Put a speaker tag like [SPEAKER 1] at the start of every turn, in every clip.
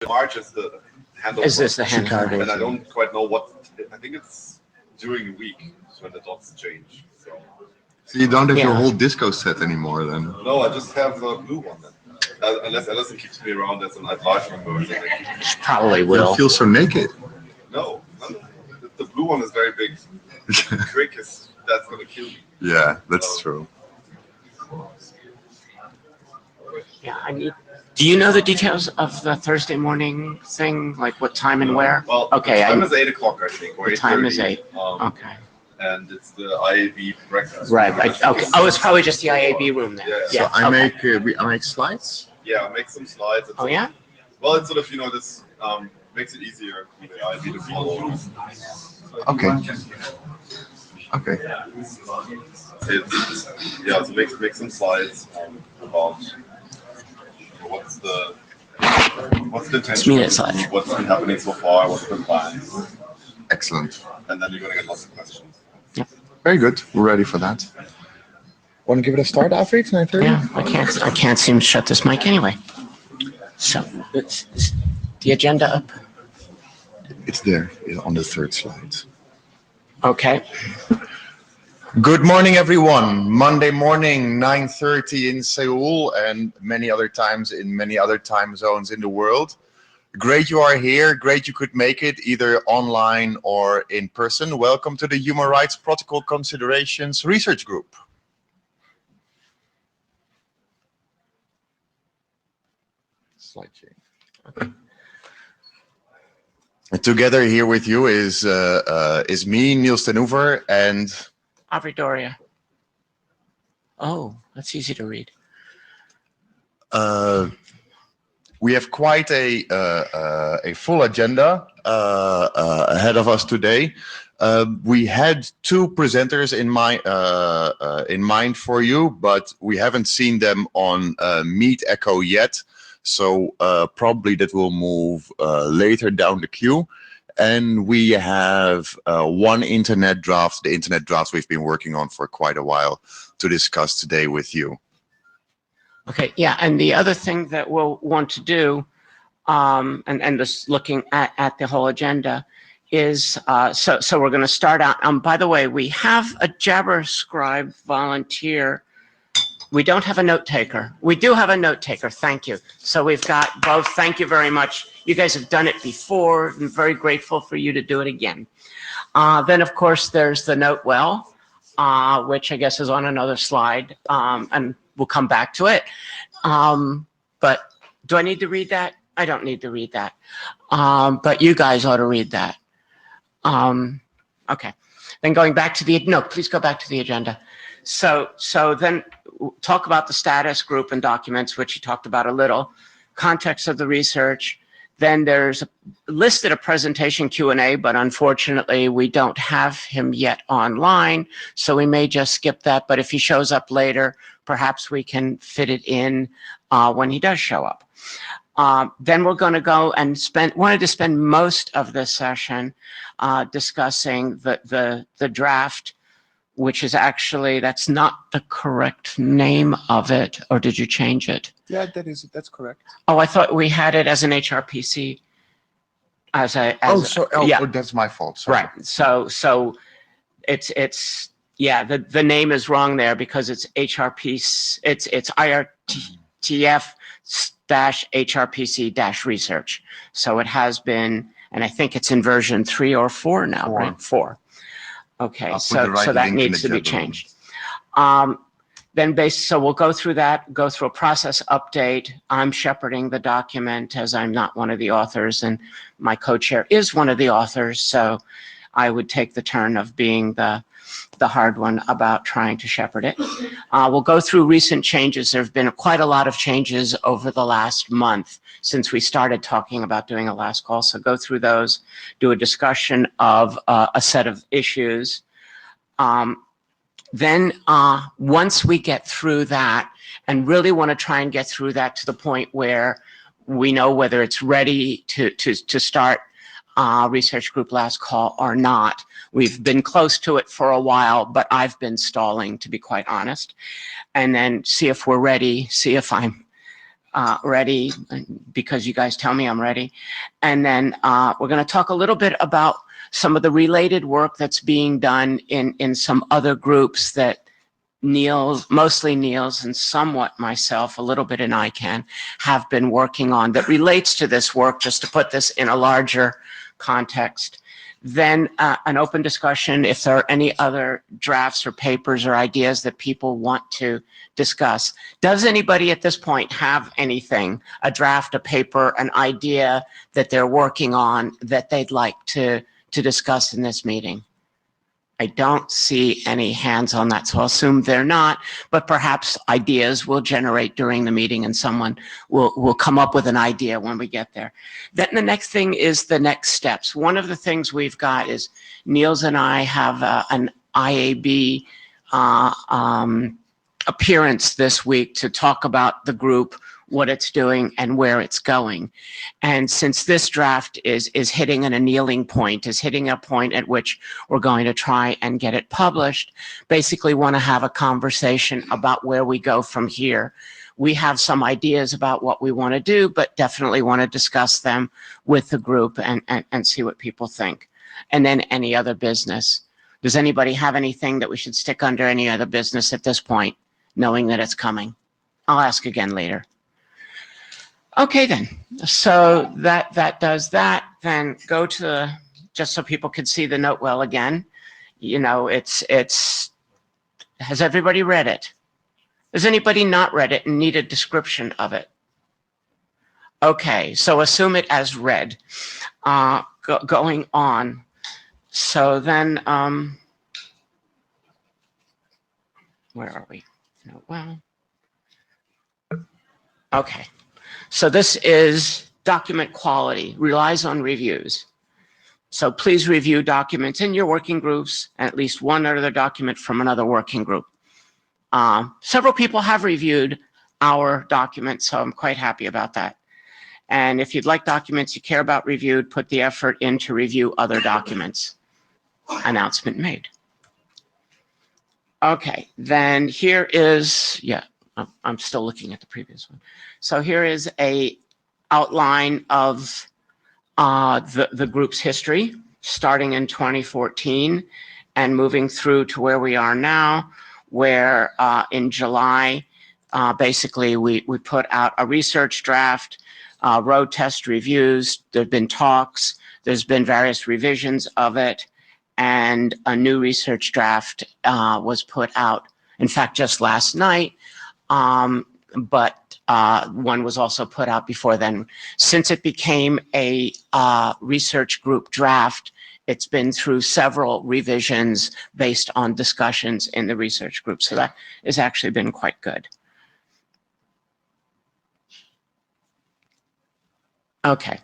[SPEAKER 1] March is the handover.
[SPEAKER 2] Is this the handover?
[SPEAKER 1] And I don't quite know what. I think it's during the week when the dots change.
[SPEAKER 3] So you don't have your whole disco set anymore, then?
[SPEAKER 1] No, I just have the blue one then. Unless Alison keeps me around as an advisory version.
[SPEAKER 2] She probably will.
[SPEAKER 3] You feel so naked.
[SPEAKER 1] No, the blue one is very big. Quick is that's gonna kill me.
[SPEAKER 3] Yeah, that's true.
[SPEAKER 2] Yeah, I need. Do you know the details of the Thursday morning thing, like what time and where?
[SPEAKER 1] Well,
[SPEAKER 2] okay,
[SPEAKER 1] the time is 8 o'clock, I think. Or
[SPEAKER 2] the time is 8.
[SPEAKER 1] Okay. And it's the IAB breakfast.
[SPEAKER 2] Right. Okay. Oh, it's probably just the IAB room then.
[SPEAKER 1] Yeah.
[SPEAKER 3] So I make slides.
[SPEAKER 1] Yeah, I make some slides.
[SPEAKER 2] Oh yeah.
[SPEAKER 1] Well, it's sort of this makes it easier for the IAB to follow.
[SPEAKER 3] Okay. Okay.
[SPEAKER 1] So make some slides about what's the intention, what's been happening so far, what's been planned.
[SPEAKER 3] Excellent.
[SPEAKER 1] And then you're gonna get lots of questions.
[SPEAKER 2] Yeah.
[SPEAKER 3] Very good. We're ready for that. Want to give it a start, Alfred? 9:30?
[SPEAKER 2] Yeah, I can't seem to shut this mic anyway. So it's the agenda up.
[SPEAKER 3] It's there on the third slide.
[SPEAKER 2] Okay.
[SPEAKER 3] Good morning, everyone. Monday morning, 9:30 in Seoul and many other times in many other time zones in the world. Great you are here. Great you could make it either online or in person. Welcome to the Human Rights Protocol Considerations Research Group. Slide change. Okay. Together here with you is me, Niels ten Oever, and
[SPEAKER 2] Aubrey Doria. Oh, that's easy to read.
[SPEAKER 3] We have quite a full agenda ahead of us today. We had 2 presenters in mind for you, but we haven't seen them on Meet Echo yet. So probably that will move later down the queue. And we have one internet draft, the internet drafts we've been working on for quite a while, to discuss today with you.
[SPEAKER 2] Okay, yeah, and the other thing that we'll want to do, and just looking at the whole agenda, is so we're going to start out. By the way, we have a JabberScribe volunteer. We don't have a note taker. We do have a note taker. Thank you. So we've got both. Thank you very much. You guys have done it before. I'm very grateful for you to do it again. Then, of course, there's the note well, which I guess is on another slide, and we'll come back to it. But do I need to read that? I don't need to read that. But you guys ought to read that. Okay. Then going back to please go back to the agenda. So then talk about the status group and documents, which you talked about a little, context of the research. Then there's listed a presentation Q&A, but unfortunately we don't have him yet online, so we may just skip that. But if he shows up later, perhaps we can fit it in when he does show up. Then we're going to go and wanted to spend most of this session discussing the draft, which is actually, that's not the correct name of it, or did you change it?
[SPEAKER 3] Yeah, that's correct.
[SPEAKER 2] Oh, I thought we had it as an HRPC.
[SPEAKER 3] Yeah. That's my fault. Sorry.
[SPEAKER 2] Right. So it's the name is wrong there because it's HRPC. It's IETF-HRPC-research. So it has been, and I think it's in version 3 or 4 now, right? 4. Okay, so that needs to be changed. So we'll go through that, go through a process update. I'm shepherding the document as I'm not one of the authors, and my co-chair is one of the authors, so I would take the turn of being the hard one about trying to shepherd it. We'll go through recent changes. There have been quite a lot of changes over the last month since we started talking about doing a last call. So go through those, do a discussion of a set of issues. Then once we get through that, and really want to try and get through that to the point where we know whether it's ready to start research group last call or not. We've been close to it for a while, but I've been stalling, to be quite honest. And then see if we're ready, see if I'm ready, because you guys tell me I'm ready. And then we're going to talk a little bit about some of the related work that's being done in some other groups that mostly Niels and somewhat myself, a little bit in ICANN, have been working on that relates to this work, just to put this in a larger context. Then an open discussion if there are any other drafts or papers or ideas that people want to discuss. Does anybody at this point have anything, a draft, a paper, an idea that they're working on that they'd like to discuss in this meeting? I don't see any hands on that, so I'll assume they're not, but perhaps ideas will generate during the meeting and someone will come up with an idea when we get there. Then the next thing is the next steps. One of the things we've got is Niels and I have an IAB appearance this week to talk about the group, what it's doing and where it's going. And since this draft is hitting an annealing point, is hitting a point at which we're going to try and get it published, basically want to have a conversation about where we go from here. We have some ideas about what we want to do, but definitely want to discuss them with the group and see what people think. And then any other business. Does anybody have anything that we should stick under any other business at this point, knowing that it's coming? I'll ask again later. Okay then, so that does that. Then go to just so people can see the note well again. You know, it's has everybody read it? Has anybody not read it and need a description of it? Okay, so assume it as read. Going on. So then, where are we? No, well, okay. So this is document quality, relies on reviews. So please review documents in your working groups, and at least one other document from another working group. Several people have reviewed our documents, so I'm quite happy about that. And if you'd like documents you care about reviewed, put the effort in to review other documents. Announcement made. Okay, then here is, yeah, I'm still looking at the previous one. So here is a outline of the group's history, starting in 2014 and moving through to where we are now, where in July, basically we put out a research draft, road test reviews, there have been talks, there's been various revisions of it, and a new research draft was put out, in fact, just last night. But one was also put out before then. Since it became a research group draft, it's been through several revisions based on discussions in the research group. So that has actually been quite good. Okay.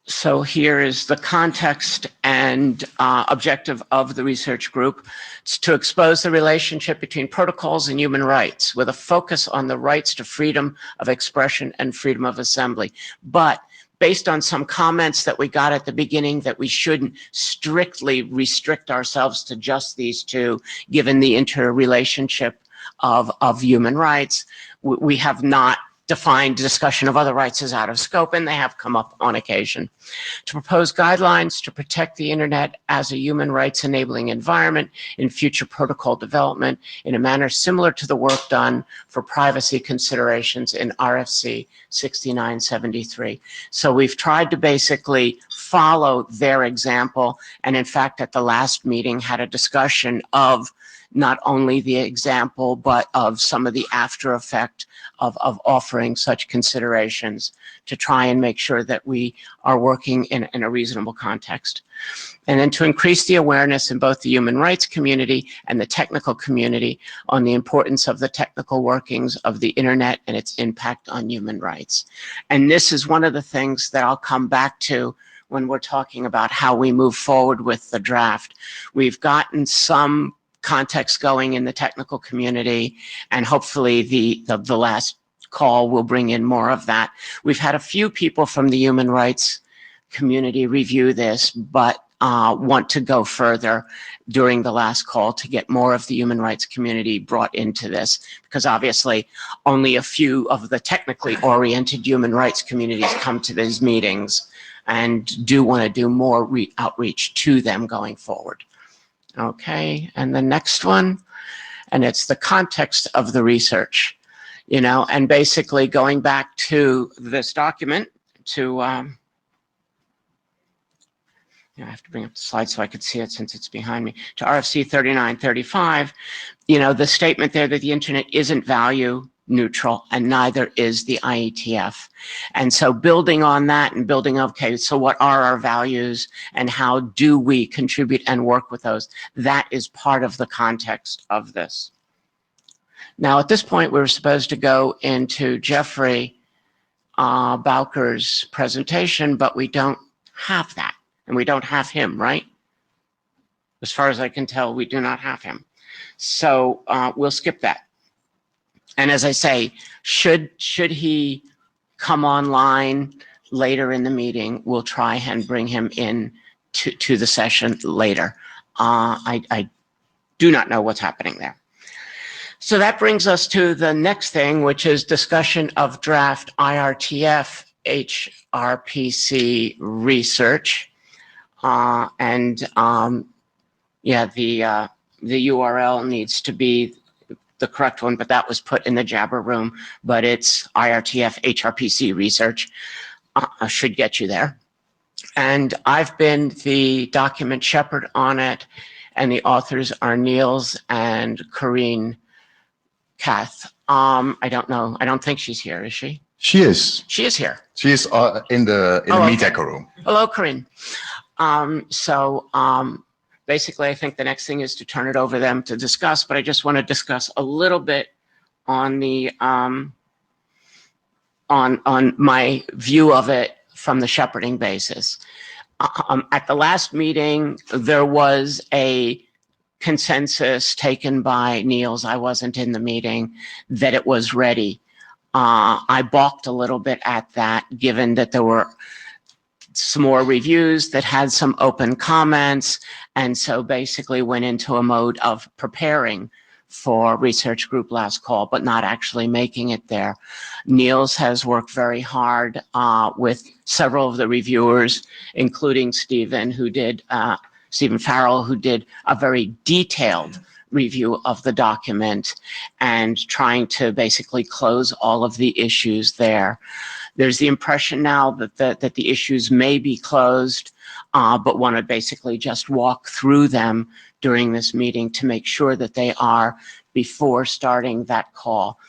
[SPEAKER 2] So here is the context and objective of the research group. It's to expose the relationship between protocols and human rights with a focus on the rights to freedom of expression and freedom of assembly. But based on some comments that we got at the beginning that we shouldn't strictly restrict ourselves to just these two, given the interrelationship of human rights, we have not defined discussion of other rights as out of scope, and they have come up on occasion. To propose guidelines to protect the internet as a human rights enabling environment in future protocol development in a manner similar to the work done for privacy considerations in RFC 6973. So we've tried to basically follow their example, and in fact at the last meeting had a discussion of not only the example, but of some of the after effect of offering such considerations to try and make sure that we are working in a reasonable context. And then to increase the awareness in both the human rights community and the technical community on the importance of the technical workings of the internet and its impact on human rights. And this is one of the things that I'll come back to when we're talking about how we move forward with the draft. We've gotten some context going in the technical community, and hopefully the last call will bring in more of that. We've had a few people from the human rights community review this, but want to go further during the last call to get more of the human rights community brought into this, because obviously only a few of the technically oriented human rights communities come to these meetings, and do want to do more outreach to them going forward. Okay, and the next one, and it's the context of the research, and basically going back to this document to, I have to bring up the slide so I could see it since it's behind me, to RFC 3935, the statement there that the internet isn't value neutral and neither is the IETF. And so building on that and building, okay, so what are our values and how do we contribute and work with those? That is part of the context of this. Now, at this point, we're supposed to go into Jeffrey Bowker's presentation, but we don't have that. And we don't have him, right? As far as I can tell, we do not have him. So we'll skip that. And as I say, should he come online later in the meeting, we'll try and bring him in to the session later. I do not know what's happening there. So that brings us to the next thing, which is discussion of draft IETF HRPC research. Yeah, the URL needs to be the correct one, but that was put in the Jabber room, but it's IETF HRPC research. Should get you there. And I've been the document shepherd on it, and the authors are Niels and Corinne Kath. I don't know. I don't think she's here, is she?
[SPEAKER 3] She is.
[SPEAKER 2] She is here.
[SPEAKER 3] She is in the meet echo room.
[SPEAKER 2] Hello, Corinne. Basically, I think the next thing is to turn it over to them to discuss, but I just want to discuss a little bit on the on my view of it from the shepherding basis. At the last meeting, there was a consensus taken by Niels, I wasn't in the meeting, that it was ready. I balked a little bit at that, given that there were some more reviews that had some open comments, and so basically went into a mode of preparing for research group last call, but not actually making it there. Niels has worked very hard with several of the reviewers, including Stephen Farrell, who did a very detailed review of the document and trying to basically close all of the issues there. There's the impression now that the issues may be closed, but want to basically just walk through them during this meeting to make sure that they are before starting that call.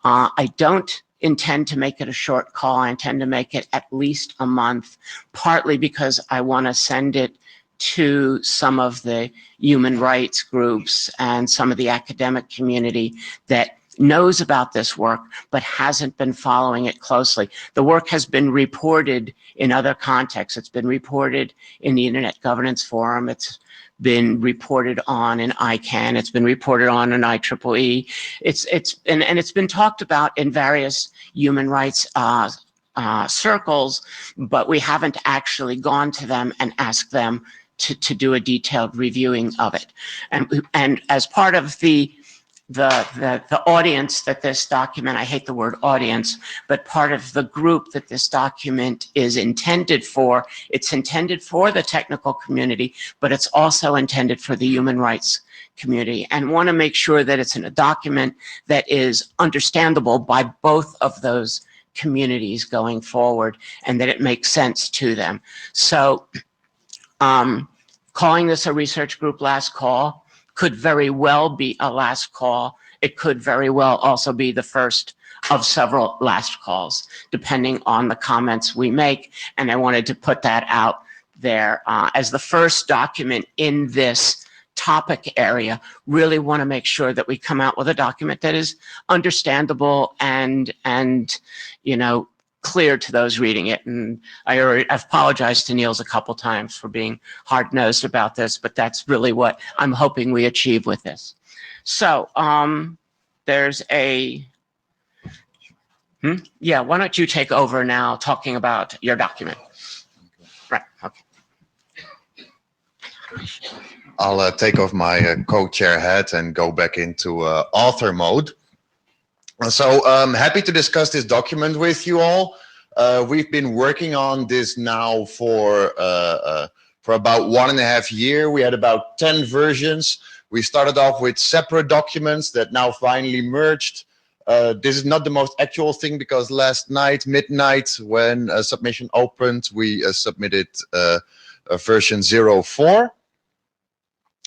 [SPEAKER 2] I don't intend to make it a short call. I intend to make it at least a month, partly because I want to send it to some of the human rights groups and some of the academic community that knows about this work but hasn't been following it closely. The work has been reported in other contexts. It's been reported in the Internet Governance Forum. It's been reported on in ICANN. It's been reported on in IEEE. It's been talked about in various human rights circles, but we haven't actually gone to them and asked them to do a detailed reviewing of it. And as part of the audience that this document, I hate the word audience, but part of the group that this document is intended for, it's intended for the technical community, but it's also intended for the human rights community, and want to make sure that it's in a document that is understandable by both of those communities going forward, and that it makes sense to them. So calling this a research group last call could very well be a last call. It could very well also be the first of several last calls, depending on the comments we make. And I wanted to put that out there as the first document in this topic area. Really want to make sure that we come out with a document that is understandable and clear to those reading it. And I've apologized to Niels a couple times for being hard-nosed about this, but that's really what I'm hoping we achieve with this. So there's a, yeah, why don't you take over now talking about your document? Right, okay.
[SPEAKER 3] I'll take off my co-chair hat and go back into author mode. So happy to discuss this document with you all. We've been working on this now for about 1.5 years. We had about 10 versions. We started off with separate documents that now finally merged. This is not the most actual thing because last night, midnight, when submission opened, we submitted version 04.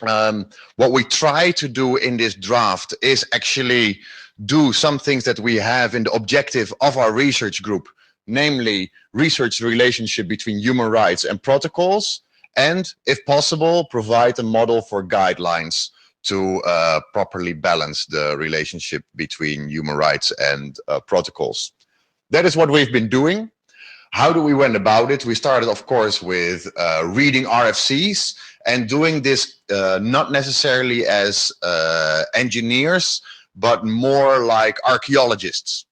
[SPEAKER 3] What we try to do in this draft is actually do some things that we have in the objective of our research group, namely research the relationship between human rights and protocols, and if possible, provide a model for guidelines to properly balance the relationship between human rights and protocols. That is what we've been doing. How do we went about it? We started, of course, with reading RFCs and doing this not necessarily as engineers, but more like archaeologists,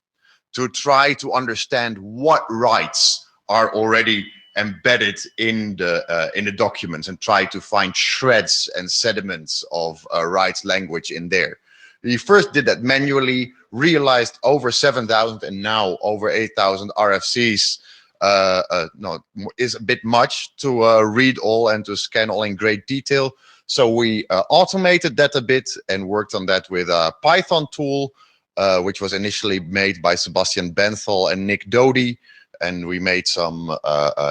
[SPEAKER 3] to try to understand what rights are already embedded in the documents and try to find shreds and sediments of rights language in there. We first did that manually, realized over 7,000 and now over 8,000 RFCs is a bit much to read all and to scan all in great detail. So we automated that a bit and worked on that with a Python tool, which was initially made by Sebastian Benthel and Nick Doty. And we made some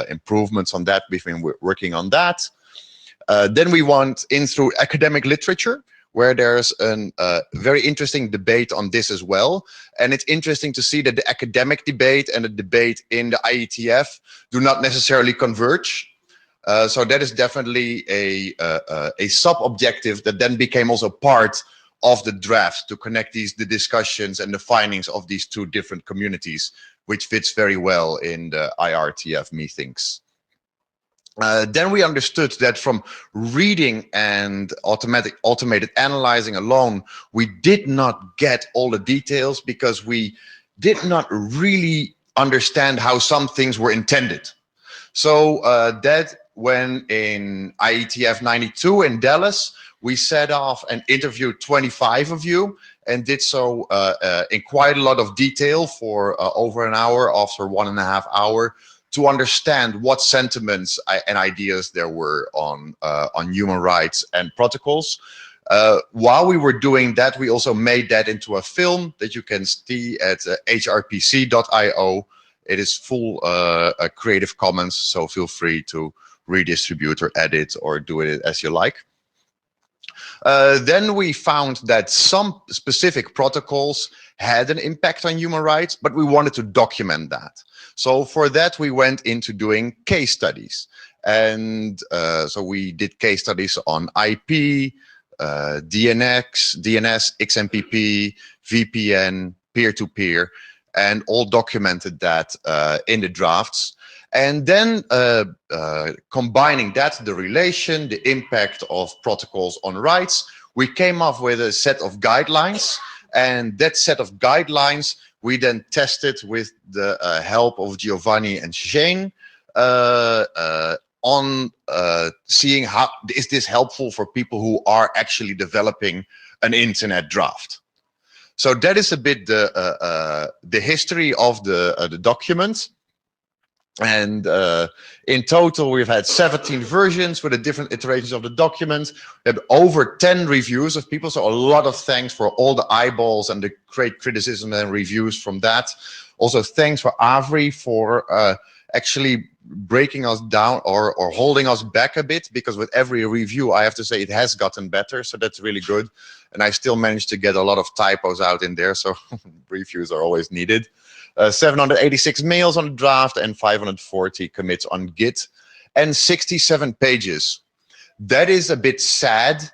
[SPEAKER 3] improvements on that. We've been working on that. Then we went in through academic literature, where there's a very interesting debate on this as well. And it's interesting to see that the academic debate and the debate in the IETF do not necessarily converge. So that is definitely a sub-objective that then became also part of the draft to connect the discussions and the findings of these two different communities, which fits very well in the IRTF methinks. Then we understood that from reading and automated analyzing alone, we did not get all the details because we did not really understand how some things were intended. So that when in IETF 92 in Dallas, we set off and interviewed 25 of you and did so in quite a lot of detail for over an hour after 1.5 hours to understand what sentiments and ideas there were on human rights and protocols. While we were doing that, we also made that into a film that you can see at HRPC.io. It is full Creative Commons, so feel free to redistribute or edit or do it as you like. Then we found that some specific protocols had an impact on human rights, but we wanted to document that. So for that, we went into doing case studies. And so we did case studies on IP, DNS, XMPP, VPN, peer-to-peer, and all documented that in the drafts. And then combining that, the relation, the impact of protocols on rights, we came up with a set of guidelines. And that set of guidelines, we then tested with the help of Giovanni and Shane on seeing how is this helpful for people who are actually developing an internet draft. So that is a bit the history of the document. And in total, we've had 17 versions with the different iterations of the document. We had over 10 reviews of people, so a lot of thanks for all the eyeballs and the great criticism and reviews from that. Also, thanks for Avri for actually breaking us down or holding us back a bit, because with every review, I have to say it has gotten better, so that's really good. And I still managed to get a lot of typos out in there, so reviews are always needed. 786 mails on the draft and 540 commits on Git and 67 pages. That is a bit sad.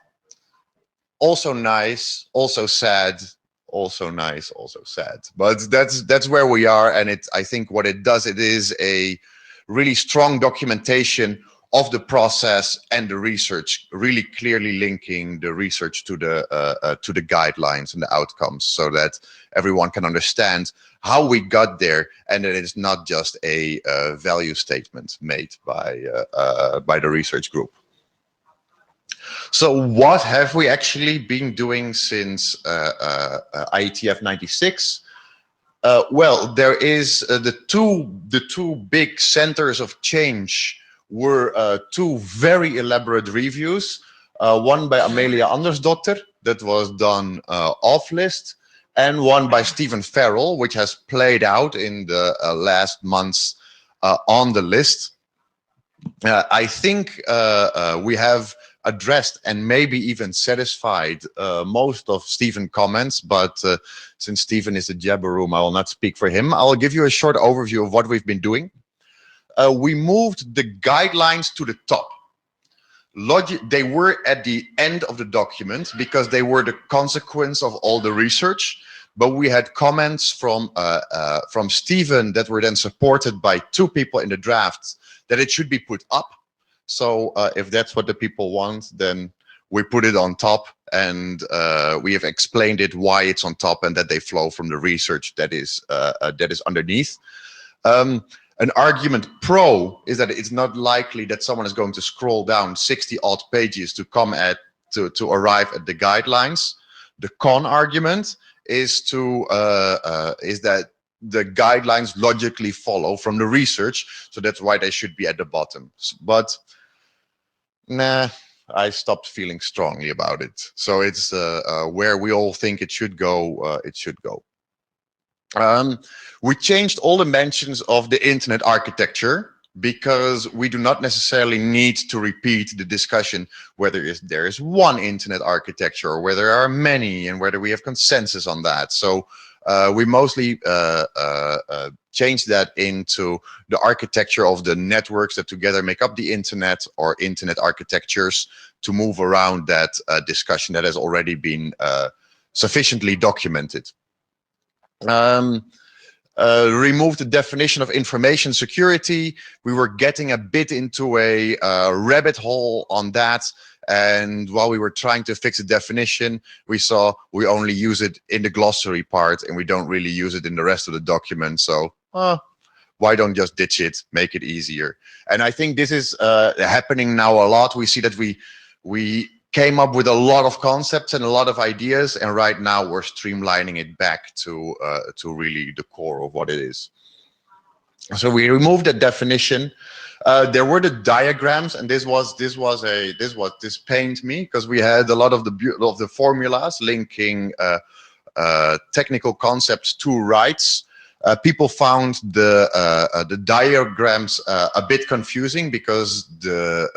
[SPEAKER 3] Also nice, also sad, also nice, also sad. But that's where we are. And I think what it does, it is a really strong documentation of the process and the research, really clearly linking the research to the guidelines and the outcomes, so that everyone can understand how we got there, and that it's not just a value statement made by the research group. So what have we actually been doing since IETF 96? Well, there is the two big centers of change were two very elaborate reviews. One by Amelia Andersdotter that was done off list, and one by Stephen Farrell, which has played out in the last months on the list. I think we have addressed and maybe even satisfied most of Stephen's comments, but since Stephen is a jabberoom, I will not speak for him. I'll give you a short overview of what we've been doing. We moved the guidelines to the top. They were at the end of the document because they were the consequence of all the research, but we had comments from Stephen that were then supported by two people in the draft that it should be put up. So if that's what the people want, then we put it on top, and we have explained it why it's on top and that they flow from the research that is underneath. An argument pro is that it's not likely that someone is going to scroll down 60 odd pages to come to arrive at the guidelines. The con argument is that the guidelines logically follow from the research, so that's why they should be at the bottom. But nah, I stopped feeling strongly about it. So it's where we all think it should go. It should go. We changed all the mentions of the internet architecture because we do not necessarily need to repeat the discussion whether there is one internet architecture or whether there are many and whether we have consensus on that. So we mostly changed that into the architecture of the networks that together make up the internet, or internet architectures, to move around that discussion that has already been sufficiently documented. Remove the definition of information security. We were getting a bit into a rabbit hole on that, and while we were trying to fix the definition, we saw we only use it in the glossary part and we don't really use it in the rest of the document. So why don't just ditch it, make it easier? And I think this is happening now a lot. We see that we came up with a lot of concepts and a lot of ideas, and right now we're streamlining it back to really the core of what it is. So we removed the definition. There were the diagrams, and this pained me because we had a lot of the formulas linking technical concepts to rights. People found the diagrams a bit confusing because the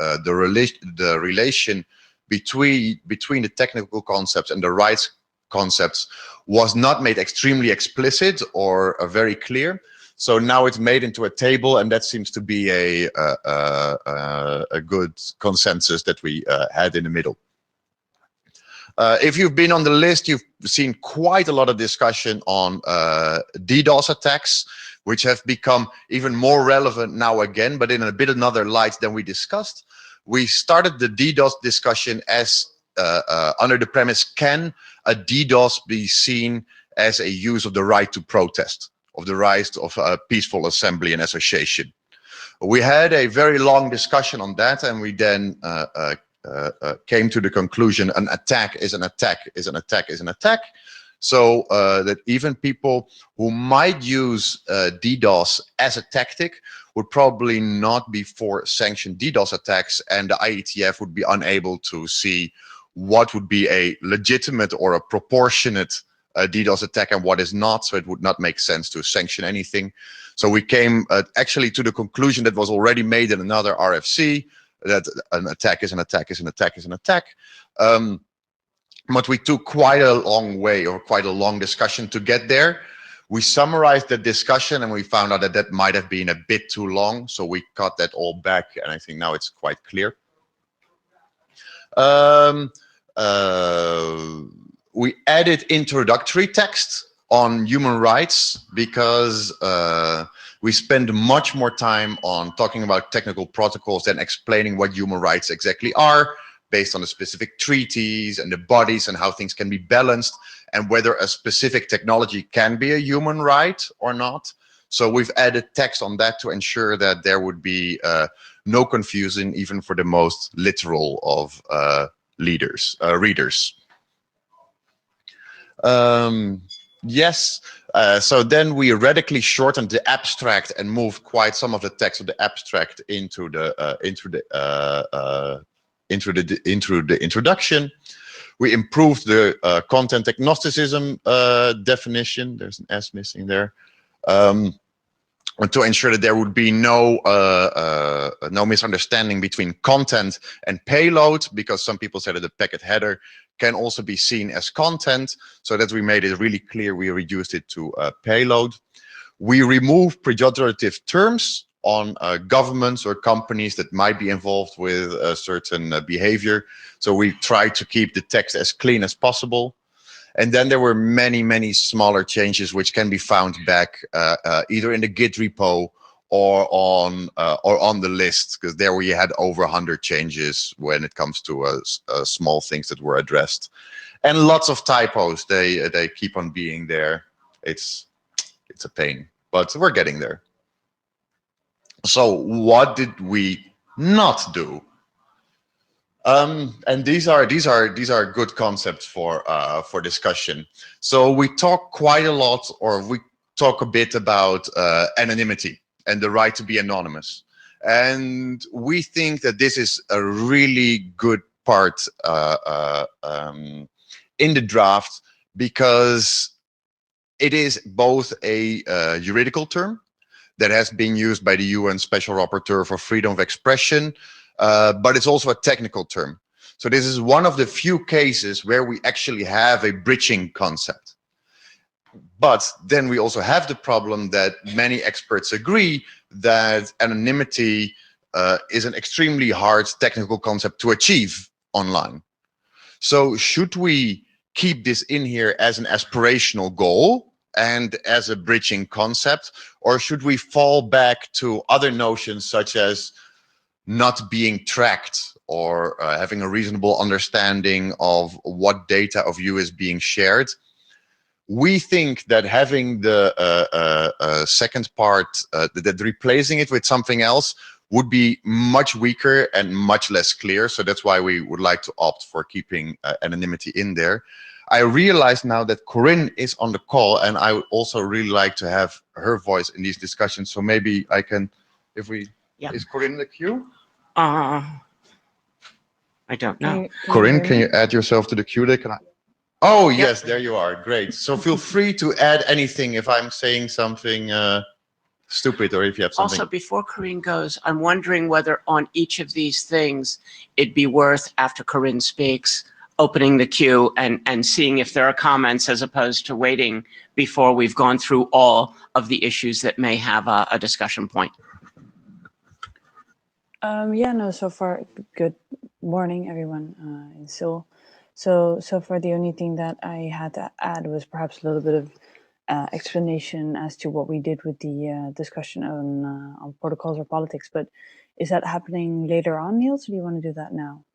[SPEAKER 3] relation between the technical concepts and the rights concepts was not made extremely explicit or very clear. So now it's made into a table, and that seems to be a good consensus that we had in the middle. If you've been on the list, you've seen quite a lot of discussion on DDoS attacks, which have become even more relevant now again, but in a bit another light than we discussed. We started the DDoS discussion as under the premise, can a DDoS be seen as a use of the right to protest, of the right of peaceful assembly and association? We had a very long discussion on that, and we then came to the conclusion an attack is an attack is an attack is an attack. So that even people who might use DDoS as a tactic would probably not be for sanctioned DDoS attacks, and the IETF would be unable to see what would be a legitimate or a proportionate DDoS attack and what is not, so it would not make sense to sanction anything. So we came actually to the conclusion that was already made in another RFC, that an attack is an attack is an attack is an attack. But we took quite a long way, or quite a long discussion to get there. We summarized the discussion and we found out that that might have been a bit too long, so we cut that all back, and I think now it's quite clear. We added introductory text on human rights because we spend much more time on talking about technical protocols than explaining what human rights exactly are, based on the specific treaties and the bodies and how things can be balanced, and whether a specific technology can be a human right or not. So we've added text on that to ensure that there would be no confusion, even for the most literal of readers. Yes. So then we radically shortened the abstract and moved quite some of the text of the abstract into the introduction. We improved the content agnosticism definition. There's an S missing there. To ensure that there would be no misunderstanding between content and payload, because some people said that the packet header can also be seen as content. So that we made it really clear, we reduced it to payload. We removed pejorative terms on governments or companies that might be involved with a certain behavior. So we tried to keep the text as clean as possible. And then there were many, many smaller changes which can be found back either in the Git repo or on the list, because there we had over 100 changes when it comes to small things that were addressed, and lots of typos. They keep on being there. It's a pain, but we're getting there. So what did we not do? And these are good concepts for discussion. So we talk quite a lot, or we talk a bit about anonymity and the right to be anonymous. And we think that this is a really good part in the draft, because it is both a juridical term that has been used by the UN Special Rapporteur for Freedom of Expression, but it's also a technical term. So this is one of the few cases where we actually have a bridging concept. But then we also have the problem that many experts agree that anonymity is an extremely hard technical concept to achieve online. So should we keep this in here as an aspirational goal and as a bridging concept, or should we fall back to other notions such as not being tracked, or having a reasonable understanding of what data of you is being shared? We think that having the second part, that replacing it with something else, would be much weaker and much less clear. So that's why we would like to opt for keeping anonymity in there. I realize now that Corinne is on the call, and I would also really like to have her voice in these discussions. So maybe I can, if we, is Corinne in the queue?
[SPEAKER 2] I don't know.
[SPEAKER 3] Corinne, can you add yourself to the queue there? Can I? Oh, yes, there you are. Great. So feel free to add anything if I'm saying something stupid, or if you have something.
[SPEAKER 2] Also, before Corinne goes, I'm wondering whether on each of these things, it'd be worth, after Corinne speaks, opening the queue and seeing if there are comments, as opposed to waiting before we've gone through all of the issues that may have a discussion point.
[SPEAKER 4] Yeah, no, so far, good morning, everyone in Seoul. So far, the only thing that I had to add was perhaps a little bit of explanation as to what we did with the discussion on protocols or politics. But is that happening later on, Niels, or do you want to do that now?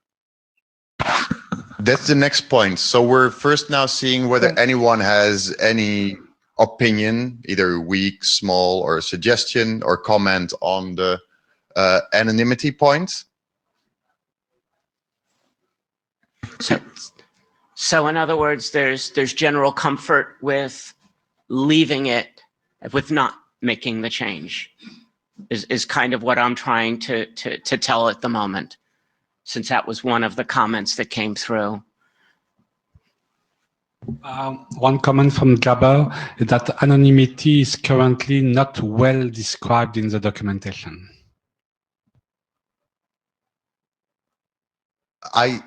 [SPEAKER 3] That's the next point. So we're first now seeing whether anyone has any opinion, either weak, small, or suggestion or comment on the anonymity point.
[SPEAKER 2] So in other words, there's general comfort with leaving it, with not making the change, is kind of what I'm trying to tell at the moment, since that was one of the comments that came through.
[SPEAKER 5] One comment from Gabber is that anonymity is currently not well described in the documentation.
[SPEAKER 3] I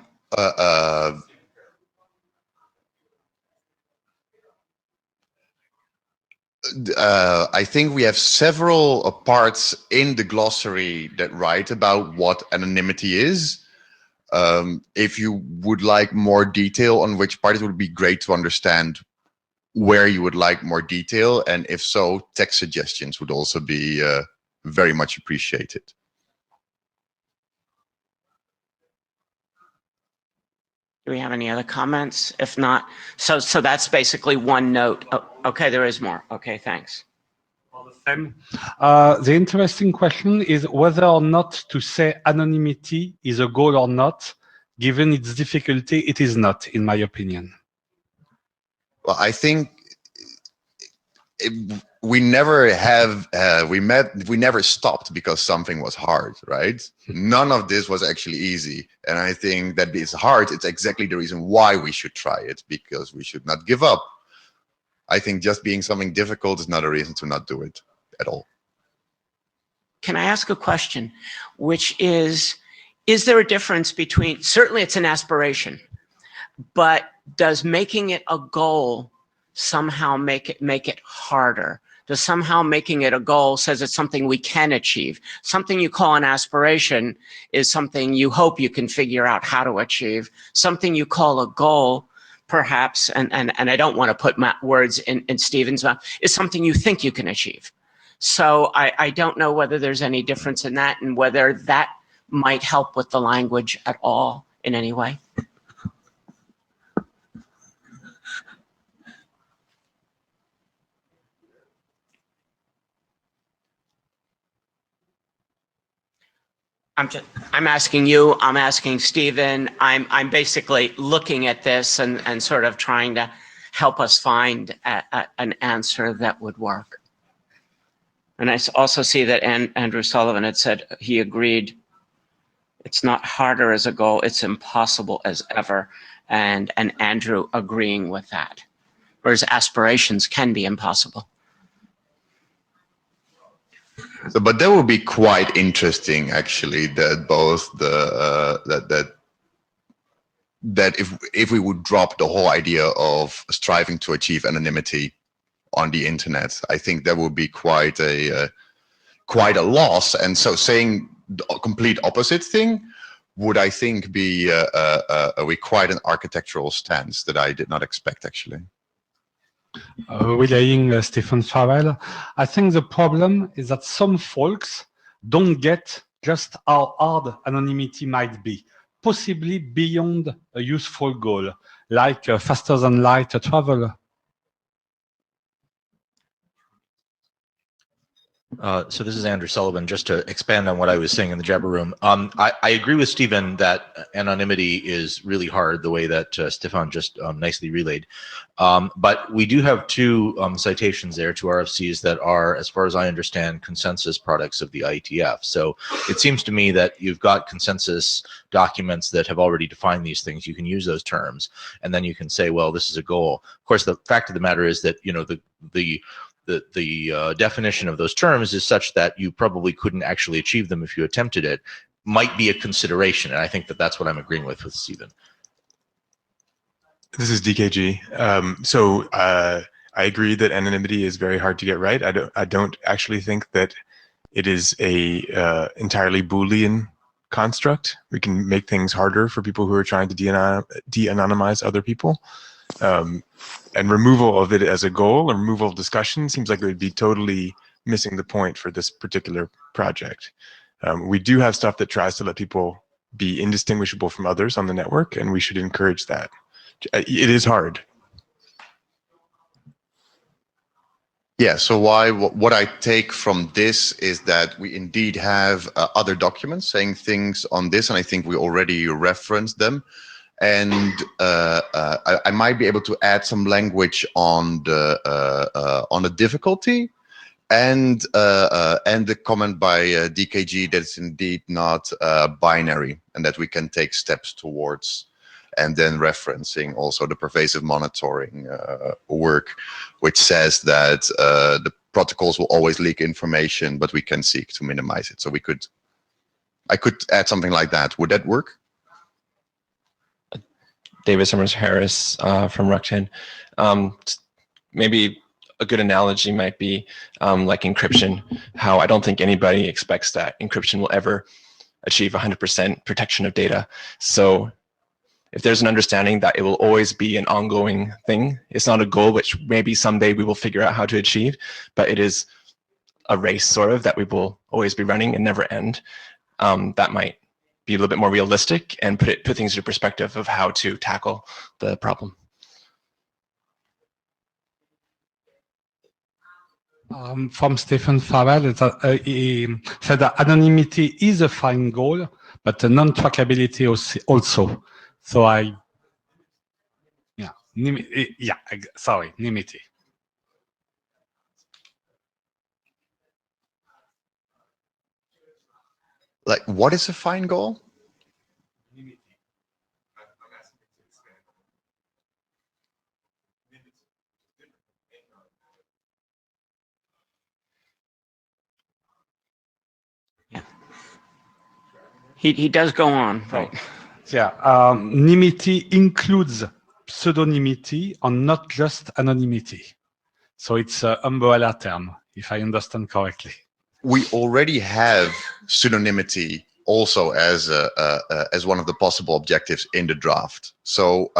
[SPEAKER 3] think we have several parts in the glossary that write about what anonymity is. If you would like more detail on which part, it would be great to understand where you would like more detail. And if so, text suggestions would also be very much appreciated.
[SPEAKER 2] Do we have any other comments? If not, so that's basically one note. Oh, okay, there is more. Okay, thanks.
[SPEAKER 5] The interesting question is whether or not to say anonymity is a goal or not, given its difficulty, it is not, in my opinion.
[SPEAKER 3] Well, I think we never have we never stopped because something was hard, right? None of this was actually easy, and I think that it's hard. It's exactly the reason why we should try it, because we should not give up. I think just being something difficult is not a reason to not do it at all.
[SPEAKER 2] Can I ask a question, which is there a difference between, certainly it's an aspiration, but does making it a goal somehow make it harder? Does somehow making it a goal says it's something we can achieve? Something you call an aspiration is something you hope you can figure out how to achieve. Something you call a goal, perhaps, and I don't want to put words in Stephen's mouth, is something you think you can achieve. So I don't know whether there's any difference in that and whether that might help with the language at all in any way. I'm asking you, I'm asking Stephen, I'm basically looking at this and sort of trying to help us find an answer that would work. And I also see that Andrew Sullivan had said he agreed it's not harder as a goal, it's impossible as ever. And Andrew agreeing with that. Whereas aspirations can be impossible.
[SPEAKER 3] So, but that would be quite interesting, actually, that both the that if we would drop the whole idea of striving to achieve anonymity on the internet, I think that would be quite a loss. And so, saying the complete opposite thing would, I think, be quite an architectural stance that I did not expect, actually.
[SPEAKER 5] Relaying Stephen Farrell, I think the problem is that some folks don't get just how hard anonymity might be, possibly beyond a useful goal, like faster than light travel.
[SPEAKER 6] So this is Andrew Sullivan. Just to expand on what I was saying in the Jabber room, I agree with Stephen that anonymity is really hard, the way that Stefan just nicely relayed. But we do have two citations there, two RFCs that are, as far as I understand, consensus products of the IETF. So it seems to me that you've got consensus documents that have already defined these things. You can use those terms, and then you can say, well, this is a goal. Of course, the fact of the matter is that, you know, the definition of those terms is such that you probably couldn't actually achieve them if you attempted it, might be a consideration. And I think that that's what I'm agreeing with Stephen.
[SPEAKER 7] This is DKG. I agree that anonymity is very hard to get right. I don't actually think that it is a entirely Boolean construct. We can make things harder for people who are trying to de-anonymize other people. And removal of it as a goal or removal of discussion seems like it would be totally missing the point for this particular project. We do have stuff that tries to let people be indistinguishable from others on the network, and we should encourage that. It is hard.
[SPEAKER 3] Yeah, so what I take from this is that we indeed have other documents saying things on this, and I think we already referenced them. And I might be able to add some language on the difficulty, and the comment by DKG that it's indeed not binary, and that we can take steps towards, and then referencing also the pervasive monitoring work, which says that the protocols will always leak information, but we can seek to minimize it. So I could add something like that. Would that work?
[SPEAKER 8] David Summers Harris from Ruckton. Maybe a good analogy might be like encryption, how I don't think anybody expects that encryption will ever achieve 100% protection of data. So if there's an understanding that it will always be an ongoing thing, it's not a goal which maybe someday we will figure out how to achieve, but it is a race sort of that we will always be running and never end. That might be a little bit more realistic and put things into perspective of how to tackle the problem.
[SPEAKER 5] From Stephen Farrell, he said that anonymity is a fine goal, but the non-trackability also. So sorry, NIMITY.
[SPEAKER 3] Like, what is a fine goal?
[SPEAKER 2] He does go on, right?
[SPEAKER 5] Yeah, NIMITY includes pseudonymity and not just anonymity. So it's an umbrella term, if I understand correctly.
[SPEAKER 3] We already have pseudonymity also as one of the possible objectives in the draft. So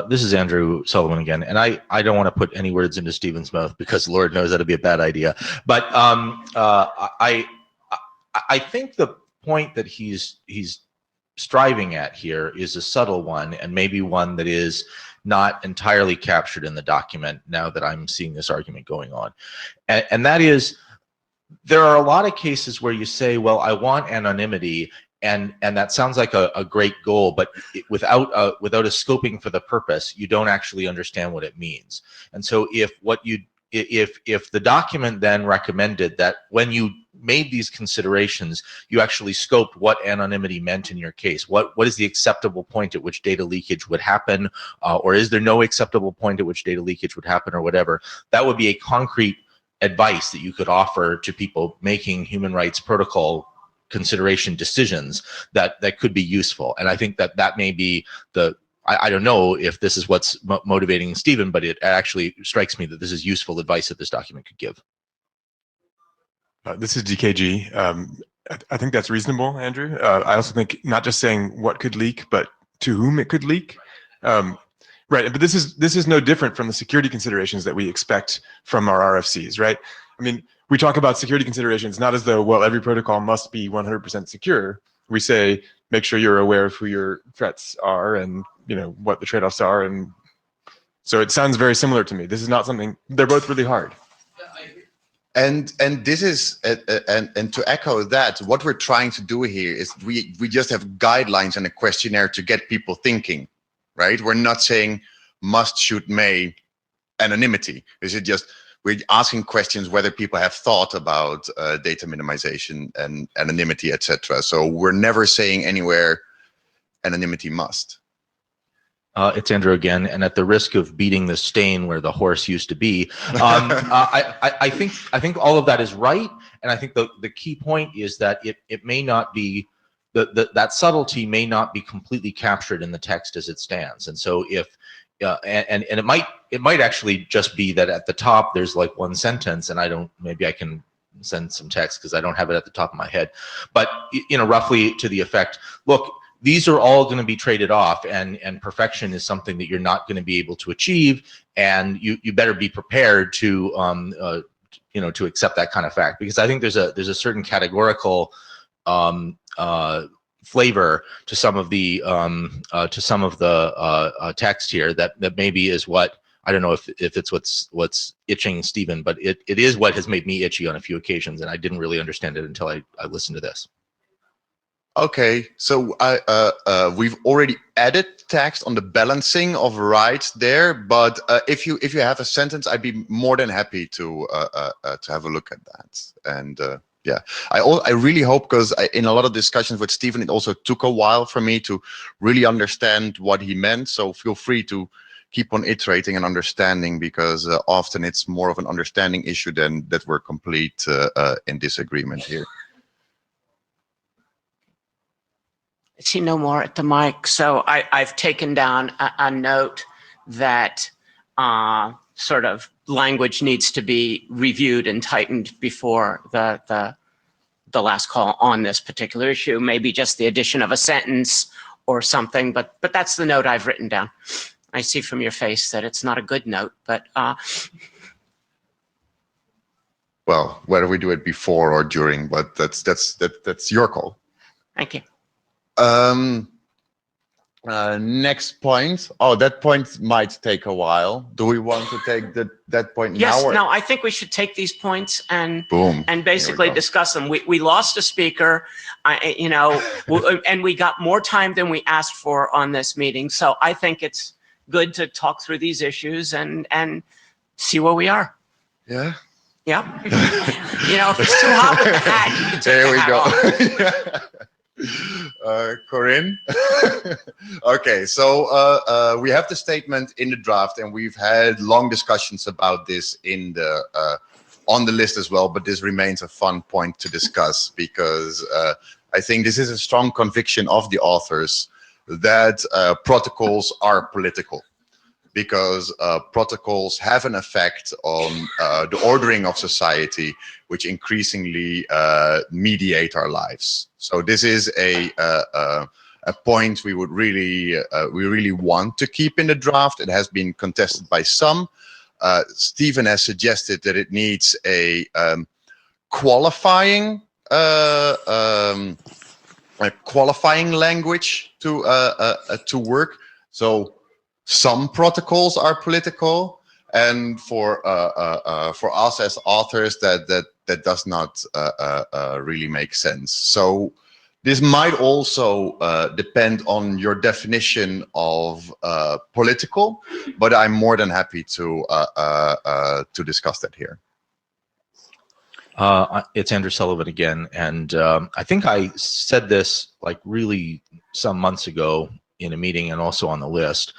[SPEAKER 6] This is Andrew Sullivan again, and I don't want to put any words into Stephen's mouth because Lord knows that'd be a bad idea. But I think the point that he's striving at here is a subtle one, and maybe one that is not entirely captured in the document now that I'm seeing this argument going on. And that is, there are a lot of cases where you say, well, I want anonymity, and that sounds like a great goal, but without a scoping for the purpose, you don't actually understand what it means. And so if the document then recommended that when you made these considerations, you actually scoped what anonymity meant in your case. What is the acceptable point at which data leakage would happen, or is there no acceptable point at which data leakage would happen, or whatever? That would be a concrete advice that you could offer to people making human rights protocol consideration decisions that could be useful. And I think that may be I don't know if this is what's motivating Stephen, but it actually strikes me that this is useful advice that this document could give.
[SPEAKER 7] This is DKG. I think that's reasonable, Andrew. I also think not just saying what could leak, but to whom it could leak. Right, but this is no different from the security considerations that we expect from our RFCs, right? I mean, we talk about security considerations not as though, well, every protocol must be 100% secure. We say, make sure you're aware of who your threats are and what the trade-offs are, and so it sounds very similar to me. This is not something. They're both really hard.
[SPEAKER 3] And this is and to echo that, what we're trying to do here is we just have guidelines and a questionnaire to get people thinking, right? We're not saying must, should, may anonymity. Is it just we're asking questions whether people have thought about data minimization and anonymity, etc. So we're never saying anywhere anonymity must.
[SPEAKER 6] It's Andrew again, and at the risk of beating the stain where the horse used to be, I think all of that is right, and I think the key point is that it may not be that subtlety may not be completely captured in the text as it stands, and so if and it might actually just be that at the top there's like one sentence, and maybe I can send some text because I don't have it at the top of my head, but roughly to the effect, look, these are all going to be traded off, and perfection is something that you're not going to be able to achieve, and you better be prepared to to accept that kind of fact, because I think there's a certain categorical flavor to some of the text here that maybe is what, I don't know if it's what's itching Stephen, but it is what has made me itchy on a few occasions, and I didn't really understand it until I listened to this.
[SPEAKER 3] Okay, so we've already added text on the balancing of rights there, but if you have a sentence, I'd be more than happy to have a look at that. And yeah, I really hope, because in a lot of discussions with Stephen, it also took a while for me to really understand what he meant. So feel free to keep on iterating and understanding, because often it's more of an understanding issue than that we're complete in disagreement here.
[SPEAKER 2] I see no more at the mic, so I've taken down a note that sort of language needs to be reviewed and tightened before the last call on this particular issue. Maybe just the addition of a sentence or something, but that's the note I've written down. I see from your face that it's not a good note, but
[SPEAKER 3] well, whether we do it before or during, but that's your call.
[SPEAKER 2] Thank you.
[SPEAKER 3] Next point. Oh, that point might take a while. Do we want to take that point
[SPEAKER 2] Yes,
[SPEAKER 3] now? Or?
[SPEAKER 2] no, I think we should take these points and
[SPEAKER 3] Boom.
[SPEAKER 2] basically
[SPEAKER 3] go.
[SPEAKER 2] discuss them. We lost a speaker, and we got more time than we asked for on this meeting. So I think it's good to talk through these issues and see where we are.
[SPEAKER 3] Yeah.
[SPEAKER 2] Yep. If it's too hot with the hat, you can take
[SPEAKER 3] There
[SPEAKER 2] the
[SPEAKER 3] we
[SPEAKER 2] hat
[SPEAKER 3] go.
[SPEAKER 2] off.
[SPEAKER 3] Corinne. Okay, so we have the statement in the draft, and we've had long discussions about this in the on the list as well. But this remains a fun point to discuss because I think this is a strong conviction of the authors that protocols are political, because protocols have an effect on the ordering of society, which increasingly mediate our lives. So this is a point we would really want to keep in the draft. It has been contested by some. Stephen has suggested that it needs a qualifying language to work. So some protocols are political, and for us as authors, that does not really make sense. So this might also depend on your definition of political, but I'm more than happy to discuss that here.
[SPEAKER 6] It's Andrew Sullivan again, and I think I said this like really some months ago in a meeting and also on the list.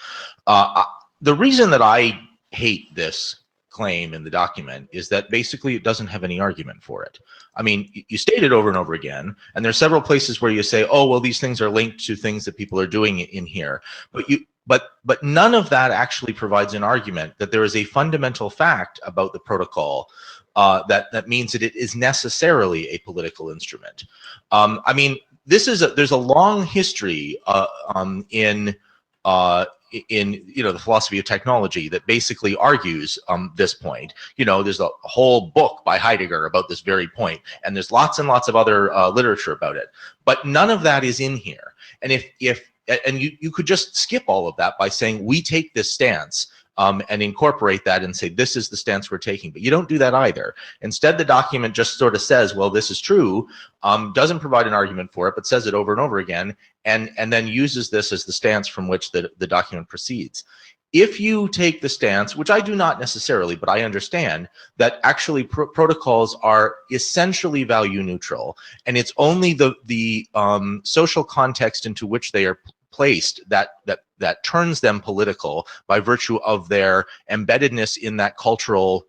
[SPEAKER 6] The reason that I hate this claim in the document is that basically it doesn't have any argument for it. I mean, you state it over and over again, and there's several places where you say, oh, well, these things are linked to things that people are doing in here. But none of that actually provides an argument that there is a fundamental fact about the protocol that means that it is necessarily a political instrument. I mean, there's a long history in the philosophy of technology that basically argues this point. There's a whole book by Heidegger about this very point, and there's lots and lots of other literature about it. But none of that is in here. And you could just skip all of that by saying we take this stance and incorporate that and say this is the stance we're taking. But you don't do that either. Instead, the document just sort of says, well, this is true, doesn't provide an argument for it, but says it over and over again, and then uses this as the stance from which the document proceeds. If you take the stance, which I do not necessarily, but I understand that actually protocols are essentially value neutral, and it's only the social context into which they are placed that turns them political by virtue of their embeddedness in that cultural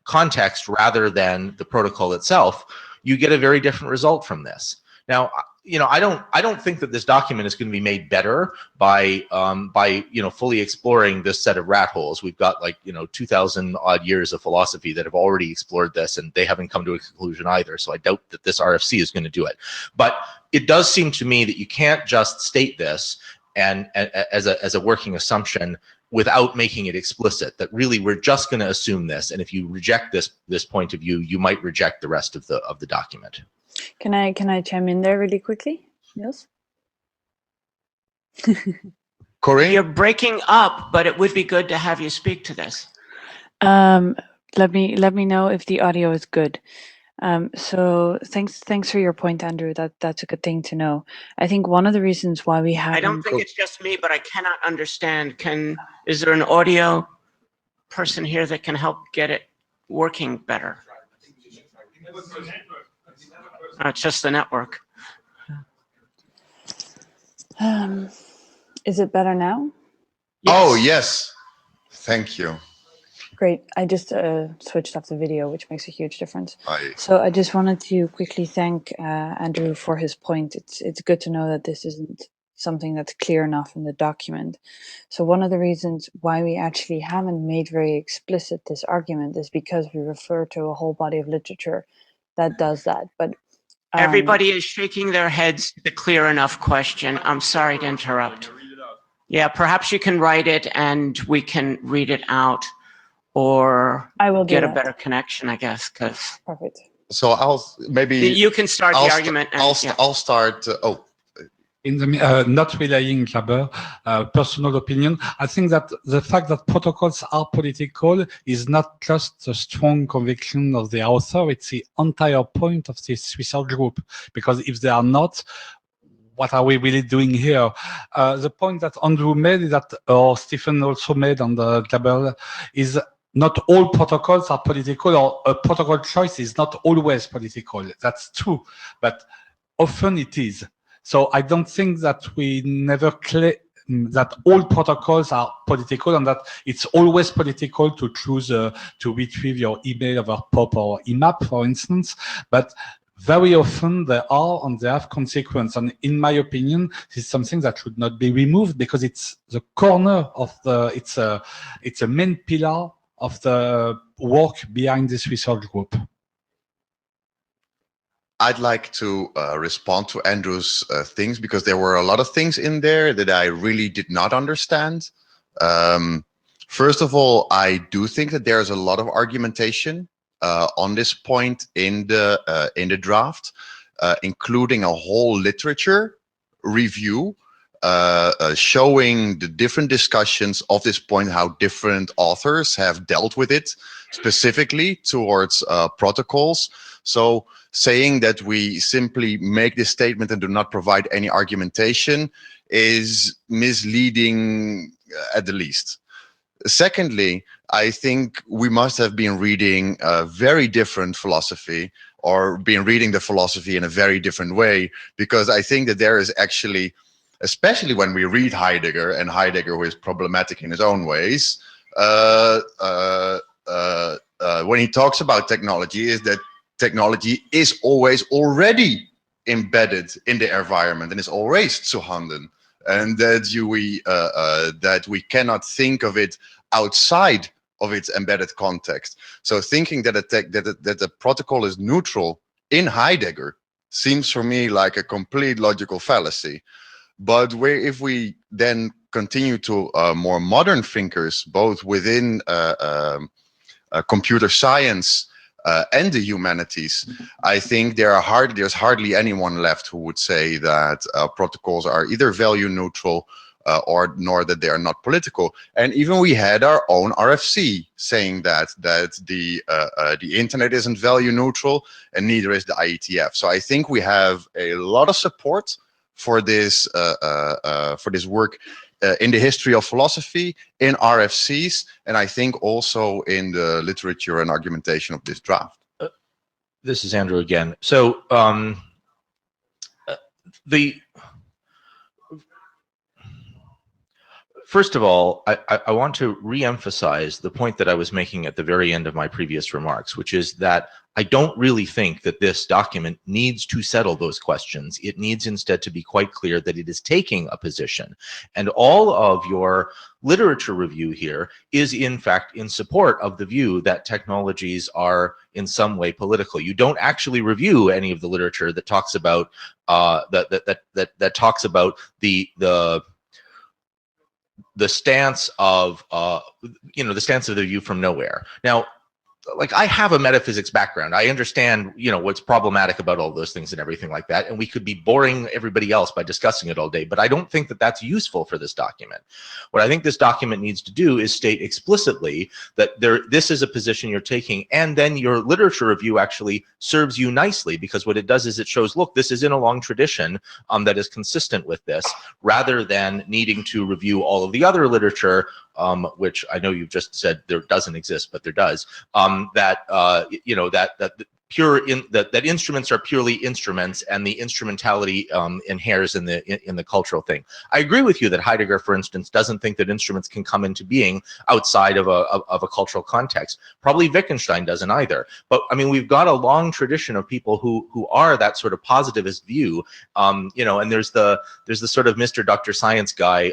[SPEAKER 6] context rather than the protocol itself, you get a very different result from this. Now, I don't think that this document is going to be made better by fully exploring this set of rat holes. We've got 2,000 odd years of philosophy that have already explored this, and they haven't come to a conclusion either. So I doubt that this RFC is going to do it. But it does seem to me that you can't just state this and as a working assumption without making it explicit, that really we're just going to assume this, and if you reject this point of view, you might reject the rest of the document.
[SPEAKER 4] Can I chime in there really quickly, Niels?
[SPEAKER 3] Corinne?
[SPEAKER 2] You're breaking up, but it would be good to have you speak to this.
[SPEAKER 4] Let me know if the audio is good. So thanks for your point, Andrew. That's a good thing to know. I think one of the reasons why we have
[SPEAKER 2] I don't think it's just me, but I cannot understand. Is there an audio person here that can help get it working better? It's just the network.
[SPEAKER 4] Is it better now?
[SPEAKER 2] Yes.
[SPEAKER 3] Oh, yes. Thank you.
[SPEAKER 4] Great. I just switched off the video, which makes a huge difference.
[SPEAKER 3] Aye.
[SPEAKER 4] So I just wanted to quickly thank Andrew for his point. It's good to know that this isn't something that's clear enough in the document. So one of the reasons why we actually haven't made very explicit this argument is because we refer to a whole body of literature that does that. But
[SPEAKER 2] everybody is shaking their heads to the clear enough question. I'm sorry to interrupt. Yeah, perhaps you can write it and we can read it out, or
[SPEAKER 4] I will
[SPEAKER 2] get
[SPEAKER 4] do
[SPEAKER 2] a
[SPEAKER 4] that.
[SPEAKER 2] better connection, I guess, because
[SPEAKER 4] Perfect.
[SPEAKER 3] So I'll maybe
[SPEAKER 2] you can start the argument.
[SPEAKER 3] I'll start.
[SPEAKER 5] in the not relaying Jabber, personal opinion. I think that the fact that protocols are political is not just a strong conviction of the author, it's the entire point of this research group. Because if they are not, what are we really doing here? The point that Andrew made is that, or Stephen also made on the Jabber, is not all protocols are political, or a protocol choice is not always political. That's true, but often it is. So I don't think that we never claim that all protocols are political and that it's always political to choose to retrieve your email over POP or IMAP, for instance. But very often they are, and they have consequence. And in my opinion, this is something that should not be removed because it's the corner of it's a main pillar of the work behind this research group.
[SPEAKER 3] I'd like to respond to Andrew's things because there were a lot of things in there that I really did not understand. First of all, I do think that there's a lot of argumentation on this point in the draft, including a whole literature review showing the different discussions of this point, how different authors have dealt with it, specifically towards protocols. So saying that we simply make this statement and do not provide any argumentation is misleading at the least. Secondly, I think we must have been reading a very different philosophy, or been reading the philosophy in a very different way, because I think that there is actually, especially when we read Heidegger, and Heidegger who is problematic in his own ways, when he talks about technology, is that technology is always already embedded in the environment and is always zu handen, and that we cannot think of it outside of its embedded context. So thinking that a protocol is neutral in Heidegger seems for me like a complete logical fallacy. But if we then continue to more modern thinkers, both within computer science and the humanities, I think there's hardly anyone left who would say that protocols are either value neutral nor that they are not political. And even we had our own RFC saying that the internet isn't value neutral, and neither is the IETF. So I think we have a lot of support for this work in the history of philosophy, in RFCs, and I think also in the literature and argumentation of this draft.
[SPEAKER 6] This is Andrew again. So first of all, I want to re-emphasize the point that I was making at the very end of my previous remarks, which is that I don't really think that this document needs to settle those questions. It needs instead to be quite clear that it is taking a position. And all of your literature review here is in fact in support of the view that technologies are in some way political. You don't actually review any of the literature that talks about that talks about the stance of the stance of the view from nowhere. Now, like, I have a metaphysics background. I understand, what's problematic about all those things and everything like that. And we could be boring everybody else by discussing it all day, but I don't think that that's useful for this document. What I think this document needs to do is state explicitly that this is a position you're taking, and then your literature review actually serves you nicely, because what it does is it shows, look, this is in a long tradition that is consistent with this, rather than needing to review all of the other literature, which I know you've just said there doesn't exist, but there does. That instruments are purely instruments, and the instrumentality inheres in the cultural thing. I agree with you that Heidegger, for instance, doesn't think that instruments can come into being outside of a cultural context. Probably Wittgenstein doesn't either. But I mean, we've got a long tradition of people who are that sort of positivist view. And there's the sort of Mr. Dr. Science guy,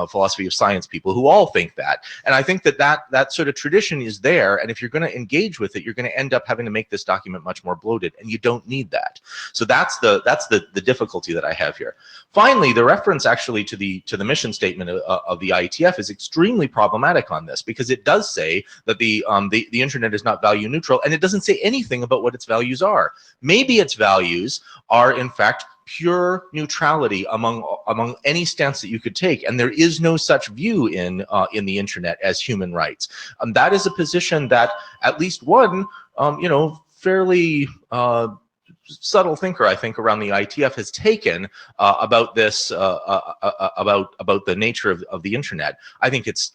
[SPEAKER 6] philosophy of science people who all think that. And I think that sort of tradition is there. And if you're going to engage with it, you're going to end up having to make this document much more bloated, and you don't need that. So that's the difficulty that I have here. Finally, the reference actually to the mission statement of the IETF is extremely problematic on this, because it does say that the internet is not value neutral, and it doesn't say anything about what its values are. Maybe its values are in fact pure neutrality among any stance that you could take, and there is no such view in the internet as human rights. That is a position that at least one, fairly subtle thinker, I think, around the IETF has taken about this, about the nature of the internet. I think it's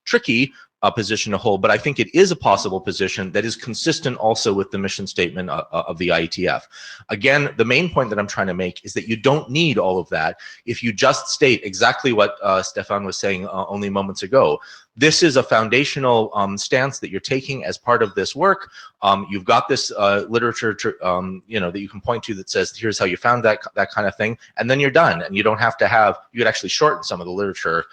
[SPEAKER 6] tricky position to hold, but I think it is a possible position that is consistent also with the mission statement of the IETF. Again, the main point that I'm trying to make is that you don't need all of that if you just state exactly what Stefan was saying only moments ago. This is a foundational stance that you're taking as part of this work. You've got this literature, that you can point to that says, here's how you found that kind of thing, and then you're done. And you don't have to have, you could actually shorten some of the literature,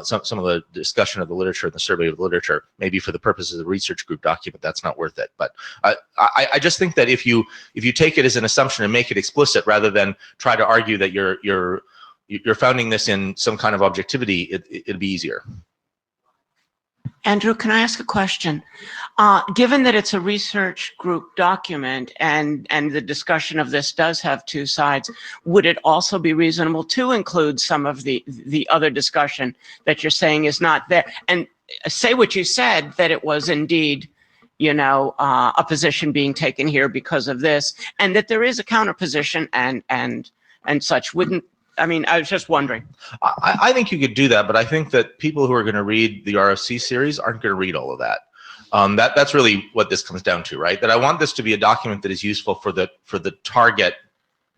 [SPEAKER 6] some of the discussion of the literature and the survey of the literature, maybe for the purposes of the research group document. That's not worth it. But I just think that if you take it as an assumption and make it explicit, rather than try to argue that you're founding this in some kind of objectivity, it'd be easier.
[SPEAKER 2] Andrew, can I ask a question? Given that it's a research group document and the discussion of this does have two sides, would it also be reasonable to include some of the other discussion that you're saying is not there? And say what you said, that it was indeed, a position being taken here because of this, and that there is a counter position and such. I was just wondering.
[SPEAKER 6] I think you could do that, but I think that people who are going to read the RFC series aren't going to read all of that. That's really what this comes down to, right? That I want this to be a document that is useful for the target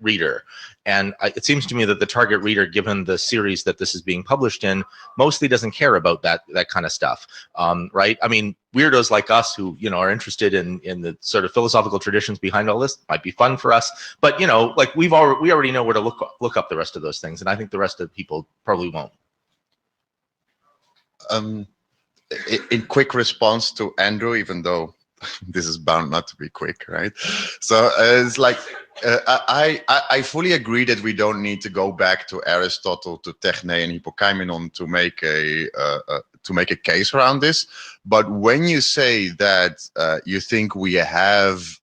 [SPEAKER 6] reader. And it seems to me that the target reader, given the series that this is being published in, mostly doesn't care about that kind of stuff, right? I mean, weirdos like us who, are interested in the sort of philosophical traditions behind all this might be fun for us. But, like we already know where to look up the rest of those things. And I think the rest of the people probably won't.
[SPEAKER 3] In quick response to Andrew, even though this is bound not to be quick, right? So it's like, I fully agree that we don't need to go back to Aristotle, to Techne and Hippokaimenon to make a case around this. But when you say that you think we have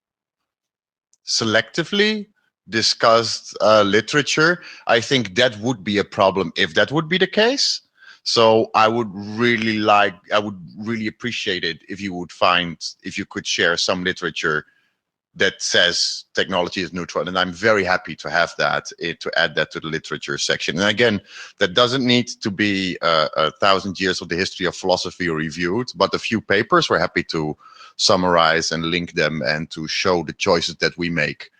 [SPEAKER 3] selectively discussed literature, I think that would be a problem if that would be the case. So I would really appreciate it if you could share some literature that says technology is neutral. And I'm very happy to have that, to add that to the literature section. And again, that doesn't need to be 1,000 years of the history of philosophy reviewed, but a few papers. We're happy to summarize and link them and to show the choices that we make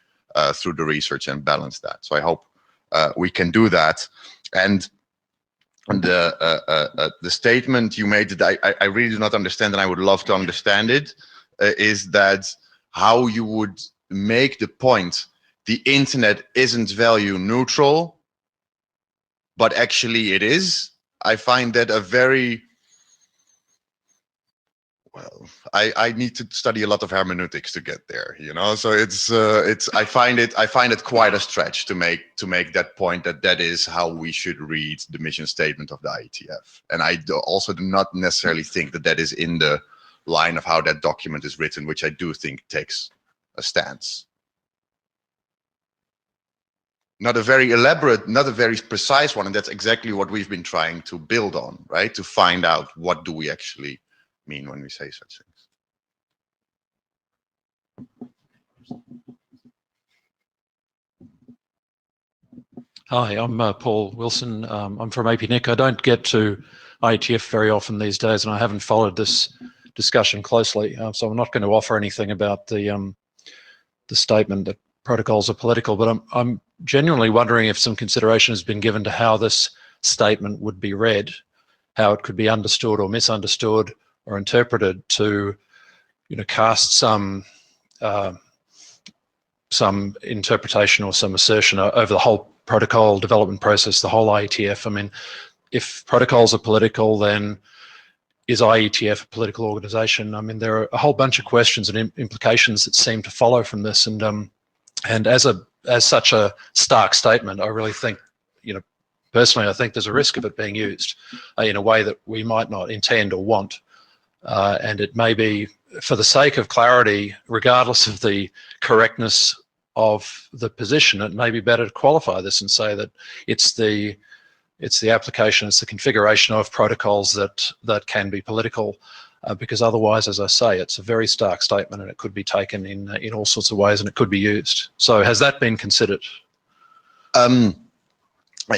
[SPEAKER 3] through the research and balance that. So I hope we can do that. And the statement you made that I really do not understand, and I would love to understand it, is that how you would make the point the internet isn't value neutral, but actually it is. I find that a very, well, I need to study a lot of hermeneutics to get there, so I find it quite a stretch to make that point that is how we should read the mission statement of the IETF. And I also do not necessarily think that is in the line of how that document is written, which I do think takes a stance. Not a very elaborate, not a very precise one, and that's exactly what we've been trying to build on, right? To find out what do we actually mean when we say such things.
[SPEAKER 9] Hi, I'm Paul Wilson. I'm from APNIC. I don't get to IETF very often these days, and I haven't followed this discussion closely, so I'm not going to offer anything about the statement that protocols are political, but I'm genuinely wondering if some consideration has been given to how this statement would be read, how it could be understood or misunderstood or interpreted to, cast some interpretation or some assertion over the whole protocol development process, the whole IETF. I mean, if protocols are political, then is IETF a political organization? I mean, there are a whole bunch of questions and implications that seem to follow from this. And as such a stark statement, I really think, personally, I think there's a risk of it being used in a way that we might not intend or want. And it may be, for the sake of clarity, regardless of the correctness of the position, it may be better to qualify this and say that it's the application, it's the configuration of protocols that can be political, because otherwise, as I say, it's a very stark statement and it could be taken in all sorts of ways and it could be used. So has that been considered?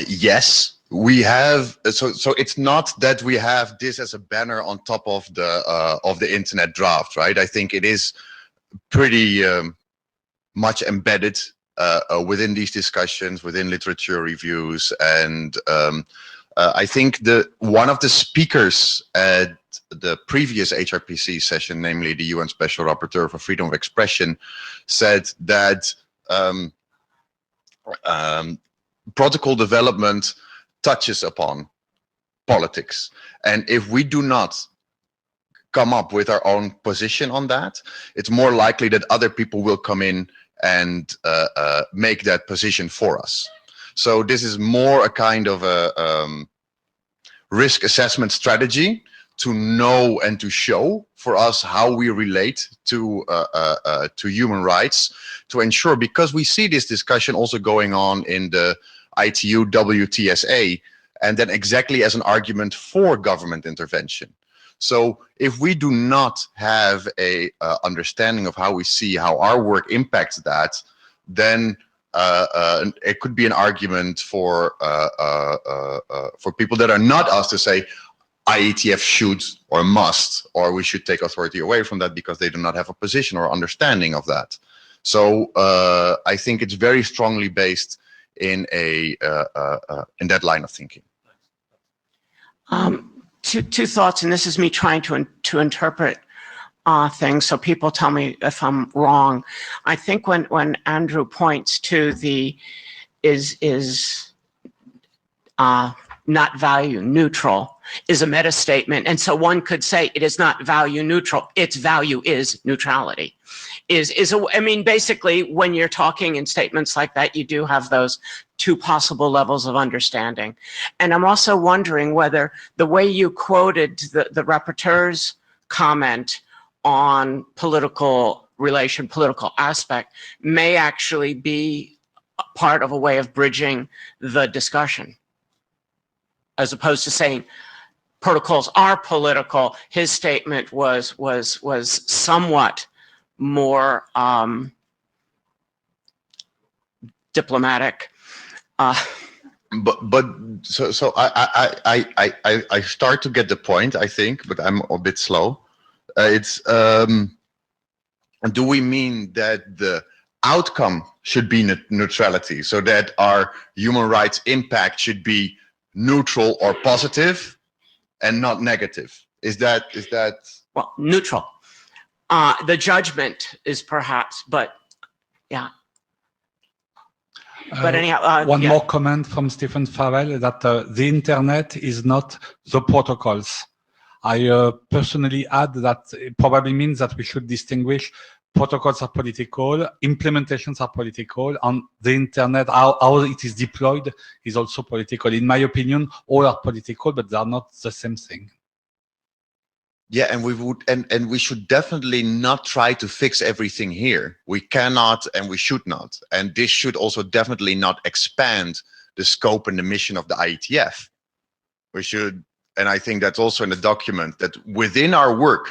[SPEAKER 3] Yes, we have. So it's not that we have this as a banner on top of the internet draft, right? I think it is pretty much embedded within these discussions, within literature reviews, and I think one of the speakers at the previous HRPC session, namely the UN Special Rapporteur for Freedom of Expression, said that protocol development touches upon politics, and if we do not come up with our own position on that, it's more likely that other people will come in and make that position for us. So this is more a kind of a risk assessment strategy to know and to show for us how we relate to human rights, to ensure, because we see this discussion also going on in the ITU WTSA, and then exactly as an argument for government intervention. So if we do not have a understanding of how we see how our work impacts that, then it could be an argument for people that are not us to say IETF should or must, or we should take authority away from that because they do not have a position or understanding of that. So I think it's very strongly based in in that line of thinking.
[SPEAKER 2] Two thoughts, and this is me trying to interpret things, so people tell me if I'm wrong. I think when Andrew points to the is not value neutral is a meta statement, and so one could say it is not value neutral. Its value is neutrality. I mean, basically, when you're talking in statements like that, you do have those two possible levels of understanding. And I'm also wondering whether the way you quoted the rapporteur's comment on political relation, political aspect, may actually be part of a way of bridging the discussion, as opposed to saying protocols are political. His statement was somewhat more diplomatic.
[SPEAKER 3] But so I start to get the point, I think, but I'm a bit slow. Do we mean that the outcome should be neutrality, so that our human rights impact should be neutral or positive and not negative? Is that
[SPEAKER 2] well, neutral? The judgment is perhaps, but yeah. But anyhow,
[SPEAKER 5] one
[SPEAKER 2] yeah.
[SPEAKER 5] more comment from Stephen Farrell, that the internet is not the protocols. I personally add that it probably means that we should distinguish protocols are political, implementations are political, and the internet, how it is deployed, is also political. In my opinion, all are political, but they are not the same thing.
[SPEAKER 3] Yeah, and we should definitely not try to fix everything here. We cannot and we should not. And this should also definitely not expand the scope and the mission of the IETF. We should, and I think that's also in the document, that within our work,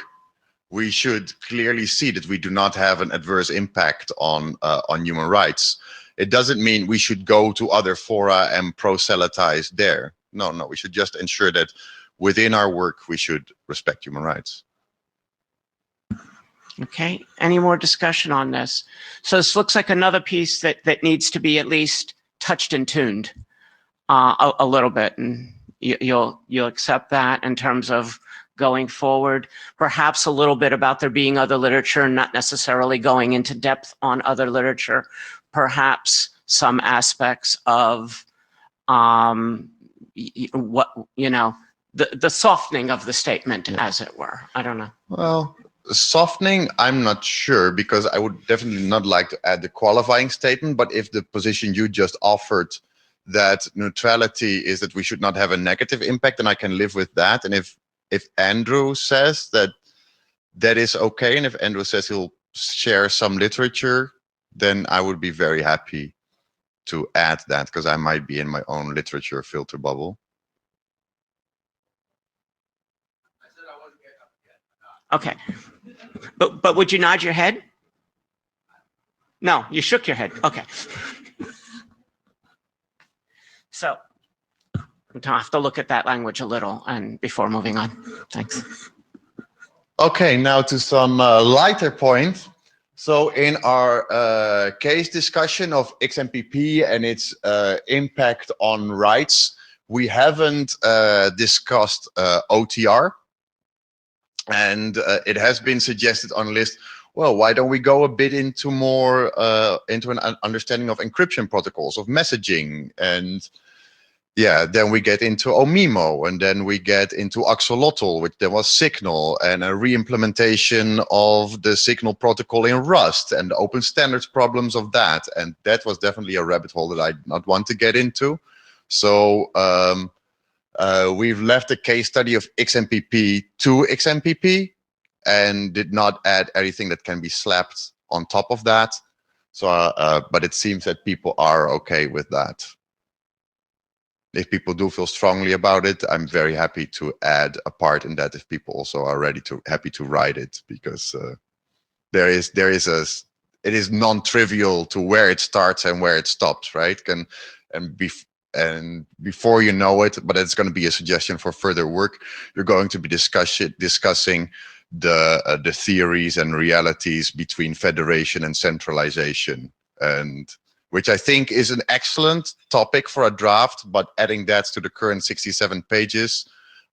[SPEAKER 3] we should clearly see that we do not have an adverse impact on human rights. It doesn't mean we should go to other fora and proselytize there. No, we should just ensure that within our work, we should respect human rights.
[SPEAKER 2] Okay, any more discussion on this? So this looks like another piece that needs to be at least touched and tuned a little bit, and you'll accept that in terms of going forward, perhaps a little bit about there being other literature, not necessarily going into depth on other literature, perhaps some aspects of what, the softening of the statement, as it were. I don't know.
[SPEAKER 3] Well, softening, I'm not sure, because I would definitely not like to add the qualifying statement. But if the position you just offered, that neutrality is that we should not have a negative impact, then I can live with that. And if Andrew says that is okay, and if Andrew says he'll share some literature then I would be very happy to add that, because I might be in my own literature filter bubble.
[SPEAKER 2] Okay. But would you nod your head? No, you shook your head. Okay. So I'm gonna have to look at that language a little and before moving on. Thanks.
[SPEAKER 3] Okay, now to some lighter points. So in our case discussion of XMPP and its impact on rights, we haven't discussed OTR. And it has been suggested on list, well, why don't we go a bit into more, into an understanding of encryption protocols, of messaging, and yeah, then we get into OMIMO, and then we get into Axolotl, which there was Signal, and a re-implementation of the Signal protocol in Rust, and the open standards problems of that. And that was definitely a rabbit hole that I did not want to get into. So we've left a case study of XMPP to XMPP and did not add anything that can be slapped on top of that. So, but it seems that people are okay with that. If people do feel strongly about it, I'm very happy to add a part in that if people also are happy to write it, because it is non-trivial to where it starts and where it stops, right? And before you know it, but it's going to be a suggestion for further work, you're going to be discussing the theories and realities between federation and centralization, and which I think is an excellent topic for a draft, but adding that to the current 67 pages,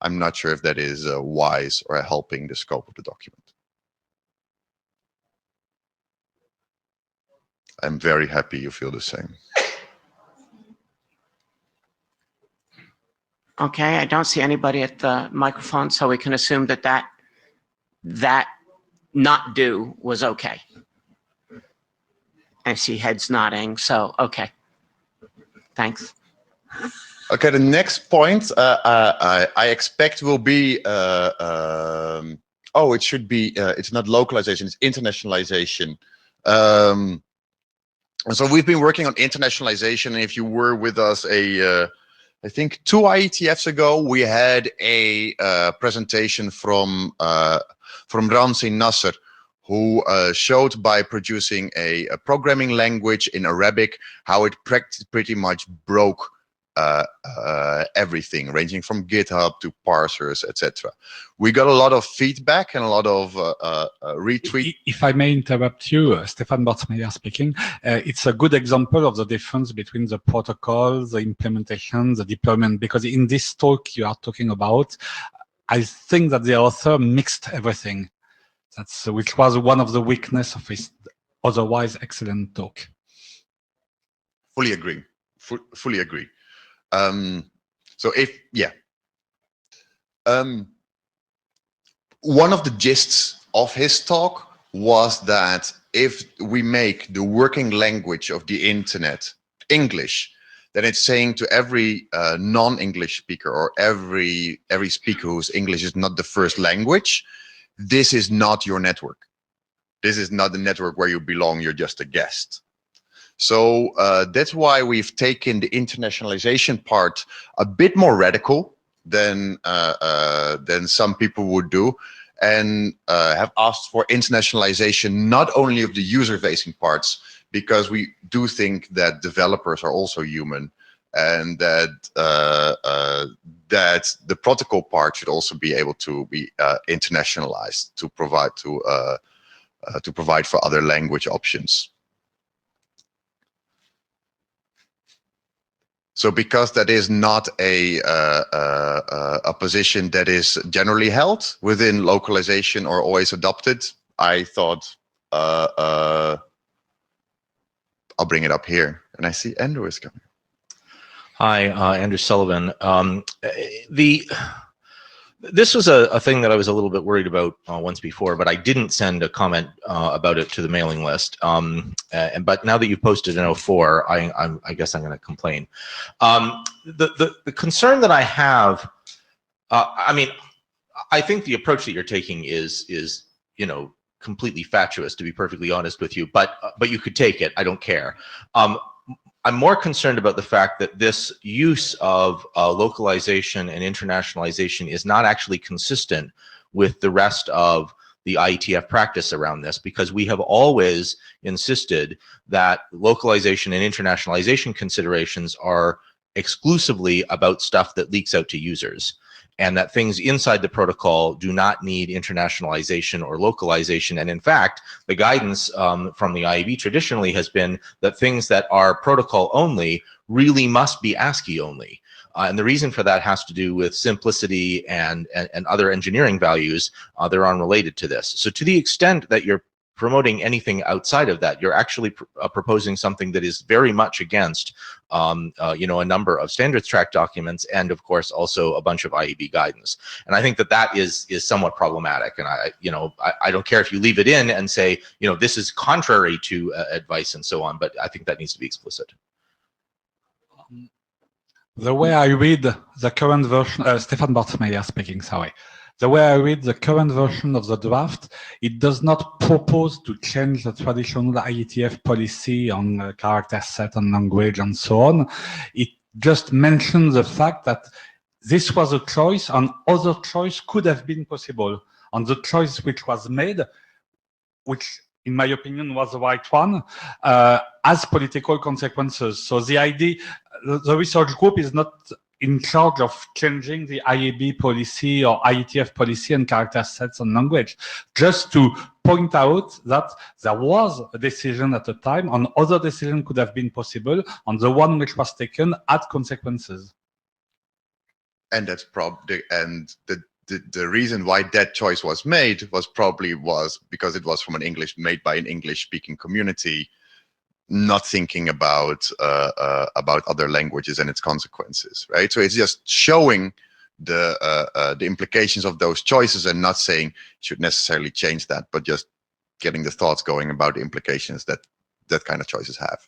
[SPEAKER 3] I'm not sure if that is wise or helping the scope of the document. I'm very happy you feel the same.
[SPEAKER 2] Okay, I don't see anybody at the microphone, so we can assume that not do was okay. I see heads nodding, so okay. Thanks.
[SPEAKER 3] Okay, the next point I expect will be, it should be, it's not localization, it's internationalization. So we've been working on internationalization, and if you were with us I think 2 IETFs ago, we had a presentation from Ramzi Nasser, who showed by producing a programming language in Arabic how it pretty much broke everything, ranging from GitHub to parsers, etc. We got a lot of feedback and a lot of retweet.
[SPEAKER 5] If I may interrupt you, Stéphane Bortsmeyer speaking, it's a good example of the difference between the protocol, the implementation, the deployment, because in this talk you are talking about, I think that the author mixed everything. Which was one of the weaknesses of his otherwise excellent talk.
[SPEAKER 3] Fully agree. Fully agree. One of the gists of his talk was that if we make the working language of the internet English, then it's saying to every non-English speaker, or every speaker whose English is not the first language, this is not your network. This is not the network where you belong. You're just a guest. So that's why we've taken the internationalization part a bit more radical than some people would do, and have asked for internationalization not only of the user-facing parts, because we do think that developers are also human, and that that the protocol part should also be able to be internationalized to provide for other language options. So because that is not a position that is generally held within localization or always adopted, I thought I'll bring it up here. And I see Andrew is coming.
[SPEAKER 6] Hi, Andrew Sullivan. This was a thing that I was a little bit worried about once before, but I didn't send a comment about it to the mailing list. But now that you've posted an 04, I guess I'm going to complain. The concern that I have, I mean, I think the approach that you're taking is completely fatuous, to be perfectly honest with you, but you could take it. I don't care. I'm more concerned about the fact that this use of localization and internationalization is not actually consistent with the rest of the IETF practice around this, because we have always insisted that localization and internationalization considerations are exclusively about stuff that leaks out to users, and that things inside the protocol do not need internationalization or localization. And in fact, the guidance from the IAB traditionally has been that things that are protocol only really must be ASCII only. And the reason for that has to do with simplicity and other engineering values that are unrelated to this. So to the extent that you're promoting anything outside of that, you're actually proposing something that is very much against, a number of standards track documents, and of course also a bunch of IAB guidance. And I think that is somewhat problematic. And I don't care if you leave it in and say, this is contrary to advice and so on, but I think that needs to be explicit.
[SPEAKER 5] The way I read the current version, Stefan Bartmeyer speaking, sorry. The way I read the current version of the draft, it does not propose to change the traditional IETF policy on character set and language and so on. It just mentions the fact that this was a choice and other choice could have been possible. And the choice which was made, which in my opinion was the right one, has political consequences. So the idea, the research group is not in charge of changing the IAB policy or IETF policy and character sets and language, just to point out that there was a decision at the time and other decision could have been possible, and the one which was taken had consequences.
[SPEAKER 3] And that's probably, and the reason why that choice was made was probably because it was from made by an English speaking community, not thinking about other languages and its consequences, right? So it's just showing the implications of those choices and not saying you should necessarily change that, but just getting the thoughts going about the implications that kind of choices have.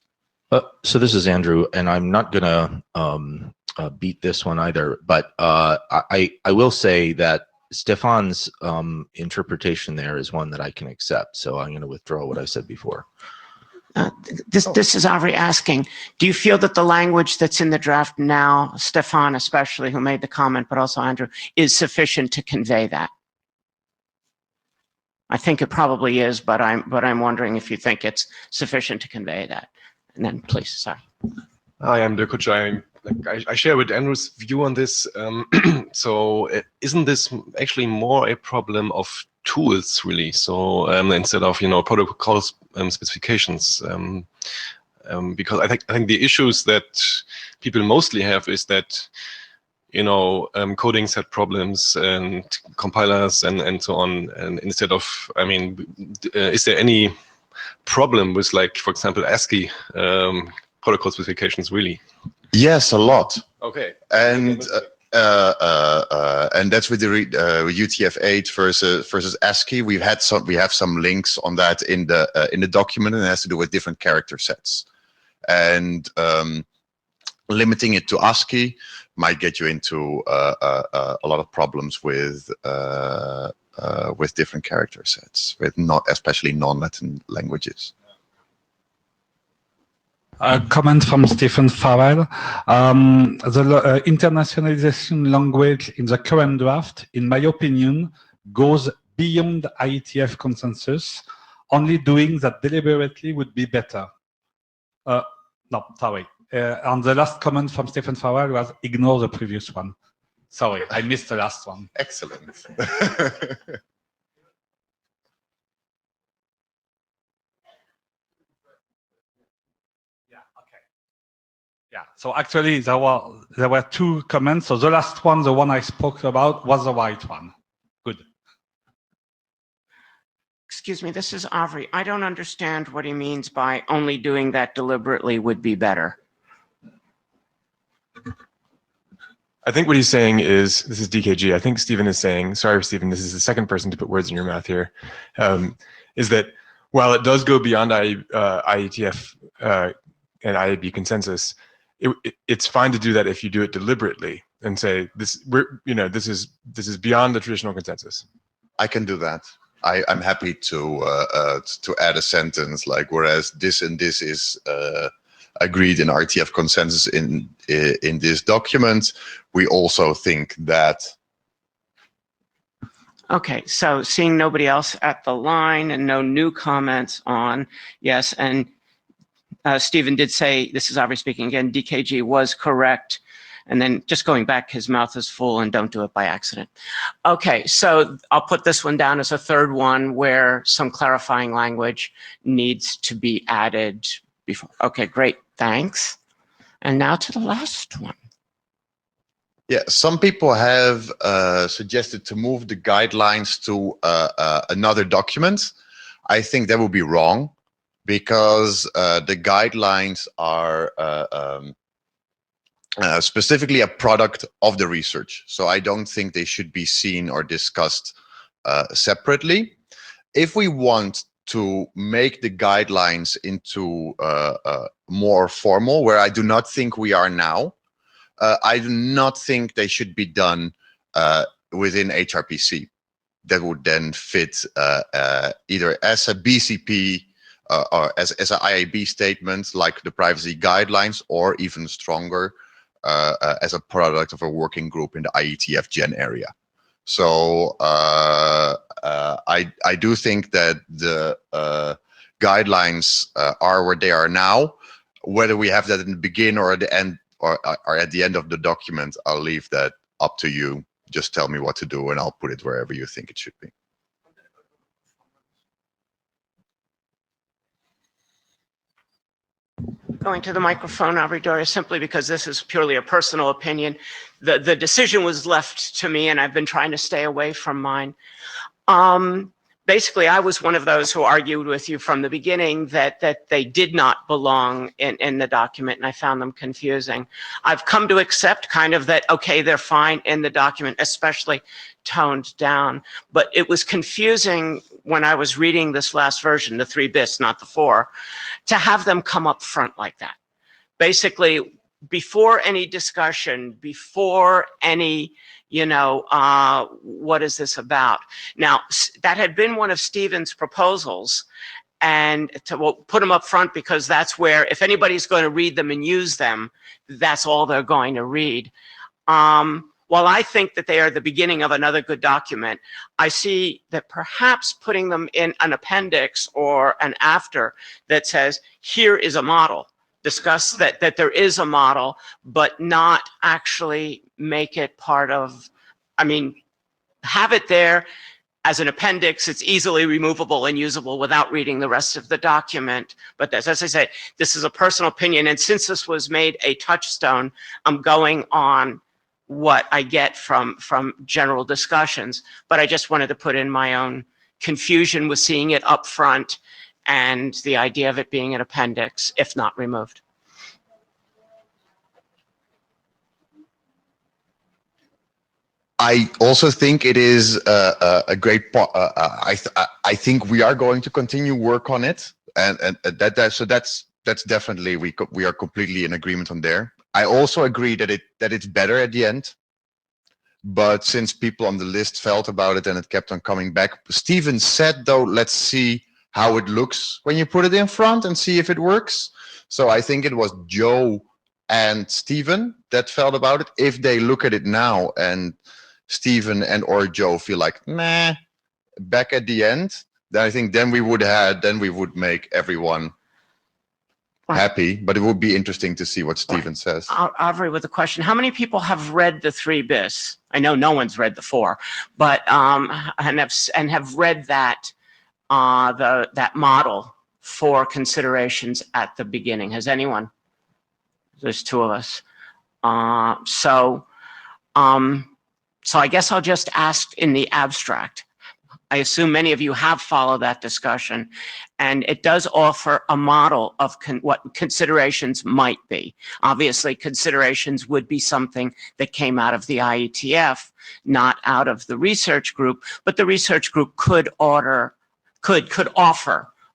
[SPEAKER 6] So this is Andrew, and I'm not gonna beat this one either, but I will say that Stefan's interpretation there is one that I can accept. So I'm going to withdraw what I said before.
[SPEAKER 2] This is Avri asking, do you feel that the language that's in the draft now, Stefan especially, who made the comment, but also Andrew, is sufficient to convey that? I think it probably is, but I'm wondering if you think it's sufficient to convey that. And then please, sorry.
[SPEAKER 8] Hi, I'm Dirk Kutsch. I share with Andrew's view on this. So isn't this actually more a problem of tools, really? So instead of protocol specifications, because I think the issues that people mostly have is that coding set problems and compilers and so on. And instead of, is there any problem with, like, for example, ASCII protocol specifications, really?
[SPEAKER 3] Yes, a lot.
[SPEAKER 8] Okay.
[SPEAKER 3] And that's with the UTF-8 versus ASCII. We have some links on that in the document, and it has to do with different character sets. And limiting it to ASCII might get you into a lot of problems with different character sets, especially non-Latin languages.
[SPEAKER 5] A comment from Stephen Farrell. The internationalization language in the current draft, in my opinion, goes beyond IETF consensus. Only doing that deliberately would be better. No, sorry. And the last comment from Stephen Farrell was ignore the previous one. Sorry, I missed the last one.
[SPEAKER 3] Excellent.
[SPEAKER 5] Yeah, so actually there were two comments. So the last one, the one I spoke about, was the right one. Good.
[SPEAKER 2] Excuse me, this is Avri. I don't understand what he means by only doing that deliberately would be better.
[SPEAKER 7] I think what he's saying is, this is DKG, I think Stephen is saying, sorry Stephen, this is the second person to put words in your mouth here, is that while it does go beyond IETF and IAB consensus, it's fine to do that if you do it deliberately and say this is beyond the traditional consensus.
[SPEAKER 3] I can do that. I'm happy to add a sentence like, whereas this and this is agreed in RTF consensus in this document, we also think that.
[SPEAKER 2] Okay, so seeing nobody else at the line and no new comments on, yes, and Stephen did say, this is Aubrey speaking again, DKG was correct. And then just going back, his mouth is full and don't do it by accident. Okay, so I'll put this one down as a third one where some clarifying language needs to be added before. Okay, great, thanks. And now to the last one.
[SPEAKER 3] Yeah, some people have suggested to move the guidelines to another document. I think that would be wrong, because the guidelines are specifically a product of the research. So I don't think they should be seen or discussed separately. If we want to make the guidelines into more formal, where I do not think we are now, I do not think they should be done within HRPC. That would then fit either as a BCP or as an IAB statement, like the privacy guidelines, or even stronger, as a product of a working group in the IETF Gen area. So I do think that the guidelines are where they are now. Whether we have that in the beginning or at the end, or at the end of the document, I'll leave that up to you. Just tell me what to do and I'll put it wherever you think it should be.
[SPEAKER 2] Going to the microphone, Aubrey Doria, simply because this is purely a personal opinion. The decision was left to me and I've been trying to stay away from mine. Basically, I was one of those who argued with you from the beginning that they did not belong in the document, and I found them confusing. I've come to accept kind of that, okay, they're fine in the document, especially toned down. But it was confusing when I was reading this last version, the 3 bits, not the 4, to have them come up front like that. Basically, before any discussion, before any, you know, what is this about? Now, that had been one of Stephen's proposals, and to put them up front because that's where, if anybody's going to read them and use them, that's all they're going to read. While I think that they are the beginning of another good document, I see that perhaps putting them in an appendix or an after that says, here is a model. Discuss that there is a model, but not actually make it part of, I mean, have it there as an appendix. It's easily removable and usable without reading the rest of the document. But as I say, this is a personal opinion. And since this was made a touchstone, I'm going on what I get from general discussions. But I just wanted to put in my own confusion with seeing it up front and the idea of it being an appendix, if not removed.
[SPEAKER 3] I also think it is a great. I think we are going to continue work on it, and so that's definitely we are completely in agreement on there. I also agree that it's better at the end, but since people on the list felt about it and it kept on coming back, Stephen said though, let's see how it looks when you put it in front and see if it works. So I think it was Joe and Stephen that felt about it. If they look at it now and Stephen and or Joe feel like, nah, back at the end, then I think then we would make everyone happy, but it would be interesting to see what Stephen says.
[SPEAKER 2] Aubrey, with a question, how many people have read the 3 bis? I know no one's read the 4, but and have read that that model for considerations at the beginning. Has anyone? There's 2 of us. So I guess I'll just ask in the abstract. I assume many of you have followed that discussion, and it does offer a model of what considerations might be. Obviously, considerations would be something that came out of the IETF, not out of the research group, but the research group could offer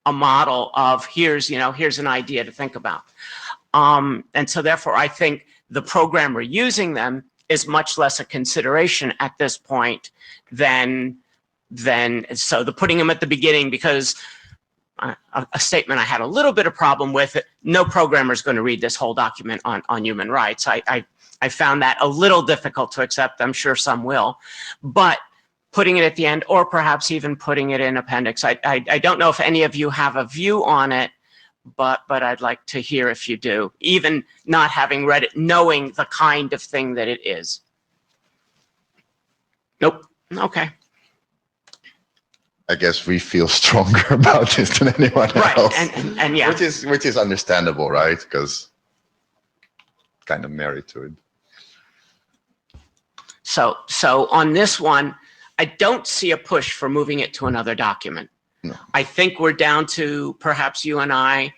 [SPEAKER 2] a model of here's an idea to think about. And so therefore, I think the programmer using them is much less a consideration at this point than then, so the putting them at the beginning, because a statement I had a little bit of problem with, it, no programmer is going to read this whole document on human rights. I found that a little difficult to accept. I'm sure some will, but putting it at the end, or perhaps even putting it in appendix. I don't know if any of you have a view on it, but I'd like to hear if you do, even not having read it, knowing the kind of thing that it is. Nope. Okay.
[SPEAKER 3] I guess we feel stronger about this than anyone
[SPEAKER 2] Right.
[SPEAKER 3] else.
[SPEAKER 2] And yeah.
[SPEAKER 3] Which is understandable, right? Because kind of married to it.
[SPEAKER 2] So on this one, I don't see a push for moving it to another document.
[SPEAKER 3] No.
[SPEAKER 2] I think we're down to perhaps you and I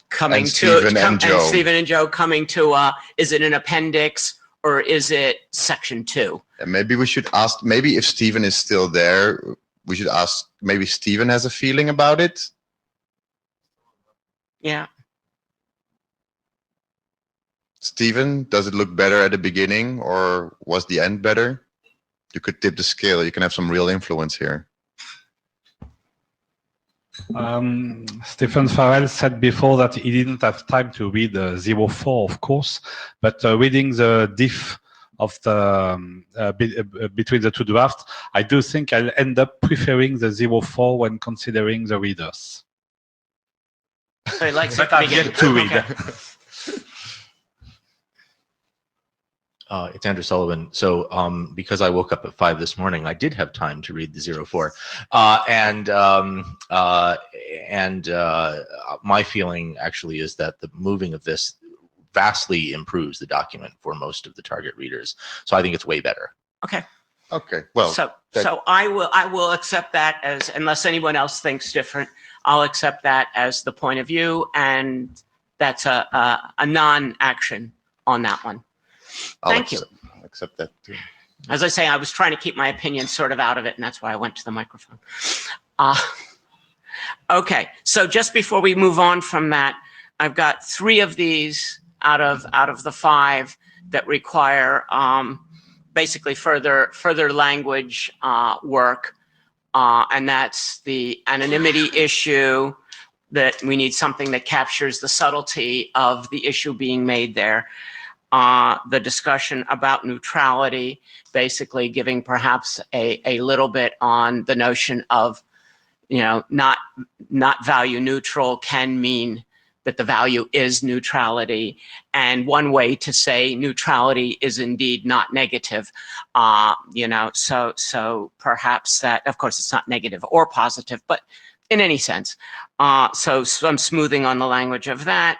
[SPEAKER 2] coming
[SPEAKER 3] And
[SPEAKER 2] to
[SPEAKER 3] Stephen and Joe.
[SPEAKER 2] and Stephen and Joe coming to is it an appendix or is it section 2?
[SPEAKER 3] And maybe we should ask, maybe if Stephen is still there, we should ask, maybe Stephen has a feeling about it.
[SPEAKER 2] Yeah.
[SPEAKER 3] Stephen, does it look better at the beginning or was the end better? You could tip the scale. You can have some real influence here.
[SPEAKER 5] Stephen Farrell said before that he didn't have time to read 04, of course, but reading the diff of the between the two drafts, I do think I'll end up preferring the 04 when considering the readers.
[SPEAKER 2] So he likes
[SPEAKER 5] But
[SPEAKER 2] it at the
[SPEAKER 5] I've yet
[SPEAKER 2] beginning.
[SPEAKER 5] to read.
[SPEAKER 2] Okay.
[SPEAKER 6] It's Andrew Sullivan. So because I woke up at 5 this morning, I did have time to read the 04. My feeling actually is that the moving of this vastly improves the document for most of the target readers. So I think it's way better.
[SPEAKER 2] Okay.
[SPEAKER 3] Okay, well.
[SPEAKER 2] So I will accept that as, unless anyone else thinks different, I'll accept that as the point of view, and that's a non-action on that one. Thank you.
[SPEAKER 3] I'll accept that too.
[SPEAKER 2] As I say, I was trying to keep my opinion sort of out of it, and that's why I went to the microphone. Okay, so just before we move on from that, I've got 3 of these out of the 5 that require basically further language work, and that's the anonymity issue, that we need something that captures the subtlety of the issue being made there. The discussion about neutrality, basically giving perhaps a little bit on the notion of, you know, not value neutral can mean that the value is neutrality. And one way to say neutrality is indeed not negative, you know, so perhaps that, of course, it's not negative or positive, but in any sense. So I'm smoothing on the language of that.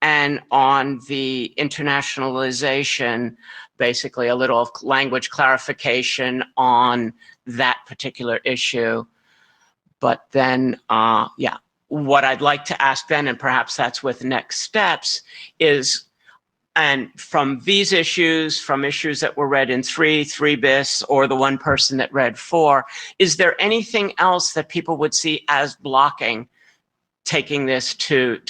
[SPEAKER 2] And on the internationalization, basically a little language clarification on that particular issue. But then, yeah, what I'd like to ask then, and perhaps that's with next steps, is, and from these issues, from issues that were read in 3 bis, or the one person that read 4, is there anything else that people would see as blocking taking this to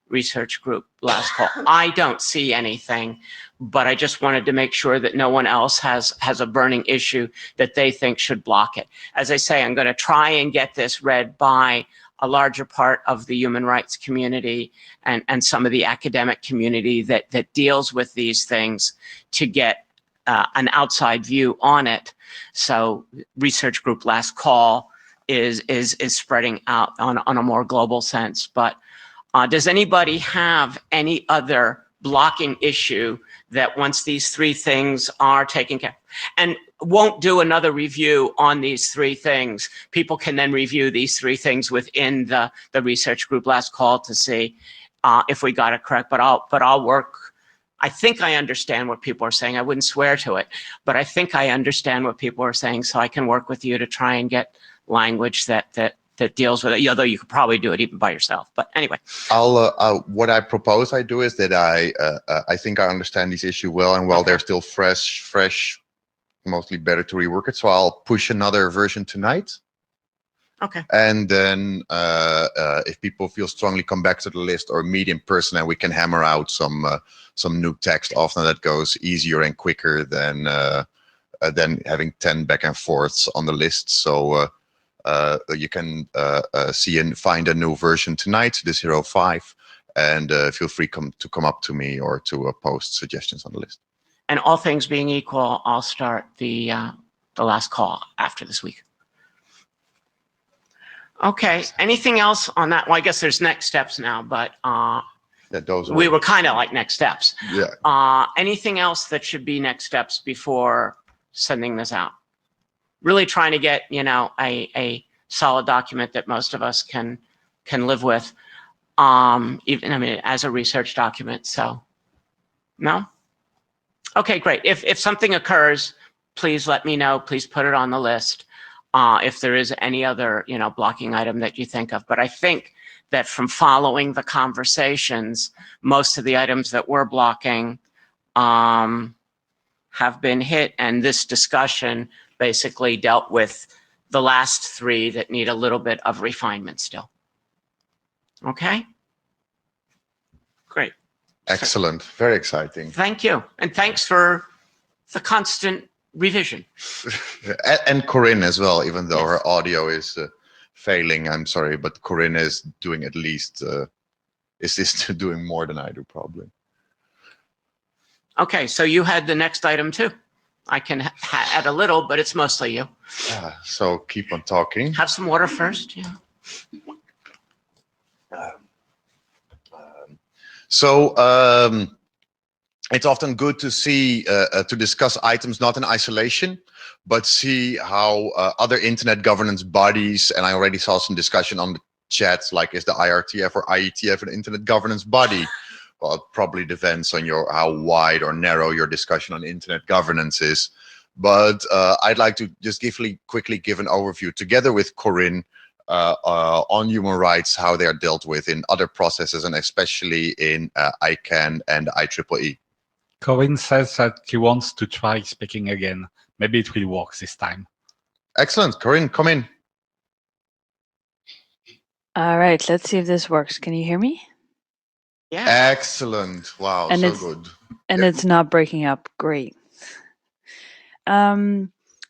[SPEAKER 2] research group last call? I don't see anything, but I just wanted to make sure that no one else has a burning issue that they think should block it. As I say, I'm going to try and get this read by a larger part of the human rights community and some of the academic community that deals with these things, to get an outside view on it. So research group last call is spreading out on a more global sense. But does anybody have any other blocking issue that once these 3 things are taken care of, and won't do another review on these 3 things, people can then review these 3 things within the research group last call to see if we got it correct. But I'll work. I think I understand what people are saying. I wouldn't swear to it, but I think I understand what people are saying, so I can work with you to try and get language that deals with it, although you could probably do it even by yourself. But anyway.
[SPEAKER 3] What I propose I do is that I think I understand this issue well, and while they're still fresh, mostly better to rework it. So I'll push another version tonight.
[SPEAKER 2] Okay.
[SPEAKER 3] And then if people feel strongly, come back to the list or meet in person, and we can hammer out some new text. Often that goes easier and quicker than than having 10 back and forths on the list. So you can see and find a new version tonight, the 05, and feel free to come up to me or to post suggestions on the list.
[SPEAKER 2] And all things being equal, I'll start the last call after this week. Okay, anything else on that? Well, I guess there's next steps now, but we were kind of like next steps.
[SPEAKER 3] Yeah.
[SPEAKER 2] Anything else that should be next steps before sending this out? Really trying to get, you know, a solid document that most of us can live with, even, I mean, as a research document. So, no? Okay, great. If something occurs, please let me know. Please put it on the list. If there is any other, you know, blocking item that you think of. But I think that from following the conversations, most of the items that we're blocking have been hit, and this discussion basically dealt with the last three that need a little bit of refinement still. Okay? Great.
[SPEAKER 3] Excellent. Very exciting.
[SPEAKER 2] Thank you. And thanks for the constant revision.
[SPEAKER 3] And Corinne as well, even though
[SPEAKER 2] Yes.
[SPEAKER 3] her audio is failing. I'm sorry, but Corinne is doing at least, is doing more than I do probably.
[SPEAKER 2] Okay, so you had the next item too. I can add a little, but it's mostly you.
[SPEAKER 3] So keep on talking.
[SPEAKER 2] Have some water first. Yeah.
[SPEAKER 3] It's often good to see, to discuss items not in isolation, but see how other internet governance bodies, and I already saw some discussion on the chats, like is the IRTF or IETF an internet governance body? Well, it probably depends on how wide or narrow your discussion on internet governance is. But I'd like to just quickly give an overview together with Corinne on human rights, how they are dealt with in other processes, and especially in ICANN and IEEE.
[SPEAKER 5] Corinne says that she wants to try speaking again. Maybe it will work this time.
[SPEAKER 3] Excellent. Corinne, come in.
[SPEAKER 4] All right, let's see if this works. Can you hear me?
[SPEAKER 2] Yeah.
[SPEAKER 3] Excellent. Wow,
[SPEAKER 4] And
[SPEAKER 3] so
[SPEAKER 4] it's-
[SPEAKER 3] good.
[SPEAKER 4] And it's not breaking up. Great.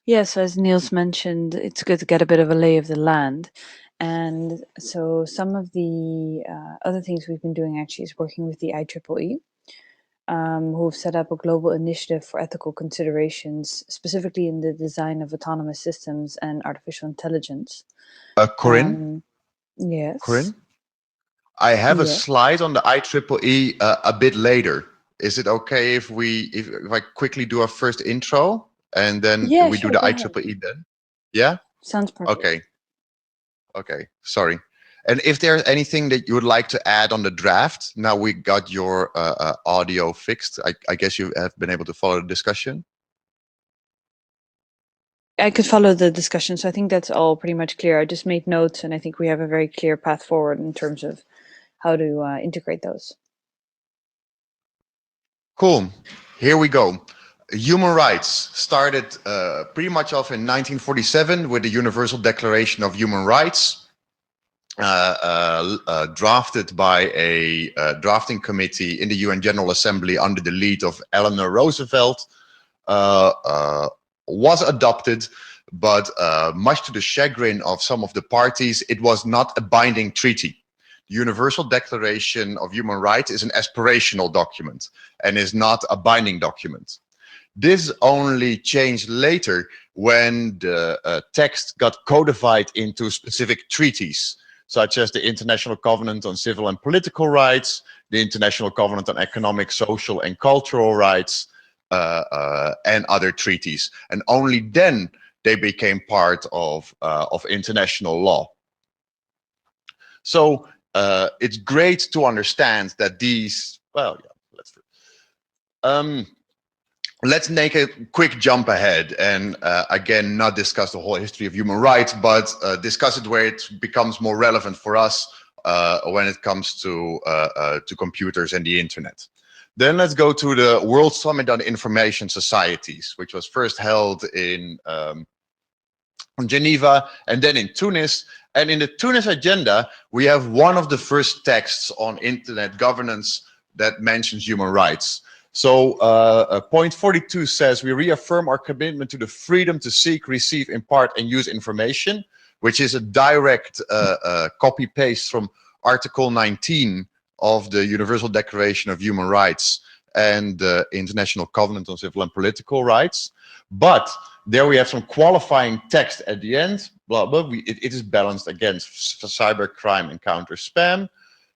[SPEAKER 4] Yes, as Niels mentioned, it's good to get a bit of a lay of the land. And so some of the other things we've been doing actually is working with the IEEE, who've set up a global initiative for ethical considerations, specifically in the design of autonomous systems and artificial intelligence.
[SPEAKER 3] Corinne?
[SPEAKER 4] Yes.
[SPEAKER 3] Corinne? I have a
[SPEAKER 4] Yeah.
[SPEAKER 3] slide on the IEEE a bit later. Is it okay if I quickly do a first intro and then
[SPEAKER 4] Yeah,
[SPEAKER 3] we
[SPEAKER 4] sure,
[SPEAKER 3] do the
[SPEAKER 4] go ahead.
[SPEAKER 3] IEEE then? Yeah?
[SPEAKER 4] Sounds perfect.
[SPEAKER 3] Okay. Okay, sorry. And if there's anything that you would like to add on the draft, now we got your audio fixed. I guess you have been able to follow the discussion.
[SPEAKER 4] I could follow the discussion, so I think that's all pretty much clear. I just made notes, and I think we have a very clear path forward in terms of how to integrate those.
[SPEAKER 3] Cool. Here we go. Human rights started pretty much off in 1947 with the Universal Declaration of Human Rights, drafted by a drafting committee in the UN General Assembly under the lead of Eleanor Roosevelt, was adopted, but much to the chagrin of some of the parties, it was not a binding treaty. The Universal Declaration of Human Rights is an aspirational document and is not a binding document. This only changed later when the text got codified into specific treaties, such as the International Covenant on Civil and Political Rights, the International Covenant on Economic, Social, and Cultural Rights, and other treaties. And only then they became part of international law. So it's great to understand that these, well, yeah, let's make a quick jump ahead and again, not discuss the whole history of human rights, but discuss it where it becomes more relevant for us when it comes to computers and the internet. Then let's go to the World Summit on Information Societies, which was first held in Geneva and then in Tunis. And in the Tunis agenda, we have one of the first texts on internet governance that mentions human rights. So point 42 says, we reaffirm our commitment to the freedom to seek, receive, impart, and use information, which is a direct copy-paste from Article 19 of the Universal Declaration of Human Rights and the International Covenant on Civil and Political Rights. But there we have some qualifying text at the end. Blah, blah. It is balanced against cybercrime and counter spam,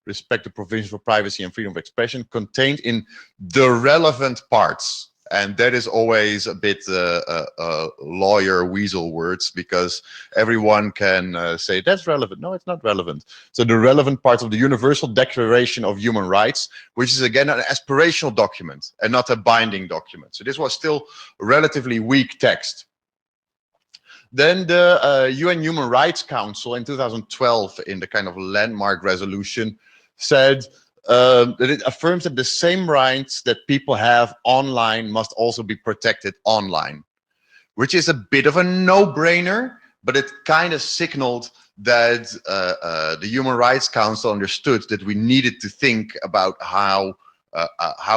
[SPEAKER 3] respect the provisions for privacy and freedom of expression contained in the relevant parts. And that is always a bit lawyer weasel words, because everyone can say that's relevant. No, it's not relevant. So the relevant parts of the Universal Declaration of Human Rights, which is again an aspirational document and not a binding document. So this was still relatively weak text. Then the UN Human Rights Council in 2012, in the kind of landmark resolution, said that it affirms that the same rights that people have online must also be protected online, which is a bit of a no-brainer, but it kind of signaled that the Human Rights Council understood that we needed to think about how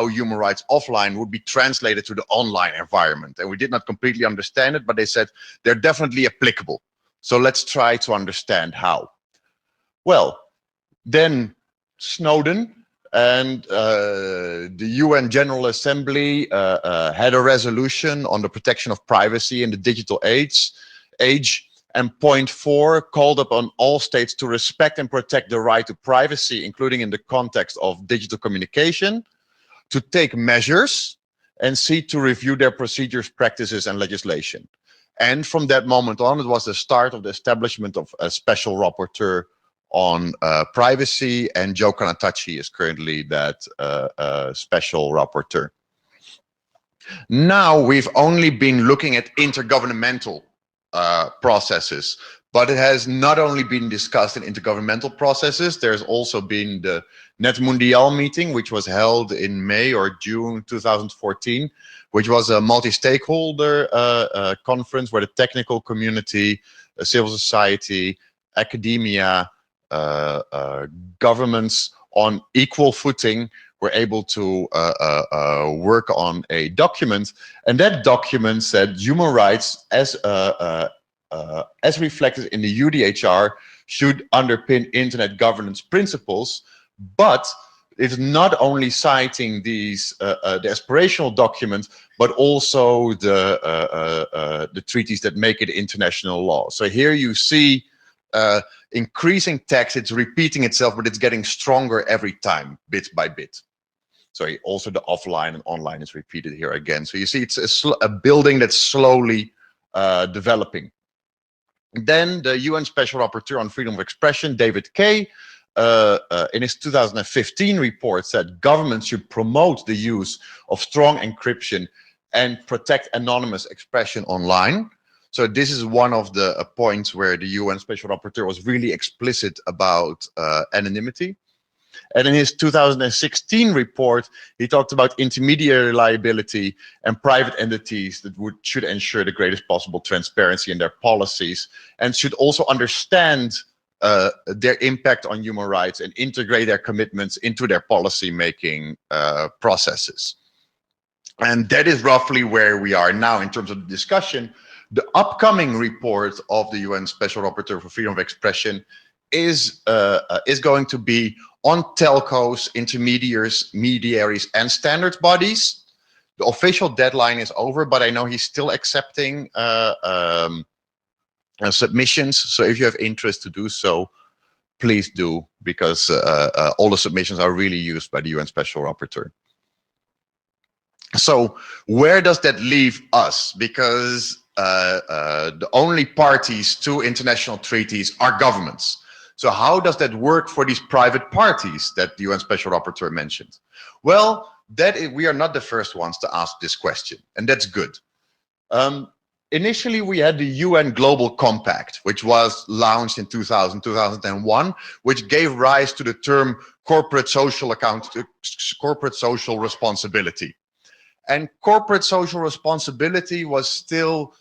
[SPEAKER 3] human rights offline would be translated to the online environment. And we did not completely understand it, but they said they're definitely applicable. So let's try to understand how. Well, then Snowden and the UN General Assembly had a resolution on the protection of privacy in the digital age, and point 4 called upon all states to respect and protect the right to privacy, including in the context of digital communication, to take measures and see to review their procedures, practices, and legislation. And from that moment on, it was the start of the establishment of a special rapporteur on privacy, and Joe Kanatachi is currently that special rapporteur. Now we've only been looking at intergovernmental processes, but it has not only been discussed in intergovernmental processes, there's also been the Net Mundial meeting, which was held in May or June 2014, which was a multi-stakeholder conference where the technical community, civil society, academia, governments on equal footing were able to work on a document, and that document said human rights as reflected in the UDHR should underpin internet governance principles, but it's not only citing these the aspirational documents, but also the treaties that make it international law. So here you see increasing text, it's repeating itself, but it's getting stronger every time, bit by bit. So also the offline and online is repeated here again. So you see it's a building that's slowly developing. Then the UN Special Rapporteur on Freedom of Expression, David Kay, in his 2015 report said governments should promote the use of strong encryption and protect anonymous expression online. So this is one of the points where the UN Special Rapporteur was really explicit about anonymity. And in his 2016 report, he talked about intermediary liability and private entities that should ensure the greatest possible transparency in their policies and should also understand their impact on human rights and integrate their commitments into their policy-making processes. And that is roughly where we are now in terms of the discussion. The upcoming report of the UN Special Rapporteur for Freedom of Expression is going to be on telcos, intermediaries, and standards bodies. The official deadline is over, but I know he's still accepting submissions. So if you have interest to do so, please do, because all the submissions are really used by the UN Special Rapporteur. So where does that leave us? Because the only parties to international treaties are governments. So how does that work for these private parties that the UN Special Rapporteur mentioned? Well, we are not the first ones to ask this question, and that's good. Initially, we had the UN Global Compact, which was launched in 2001, which gave rise to the term corporate social responsibility. And corporate social responsibility was still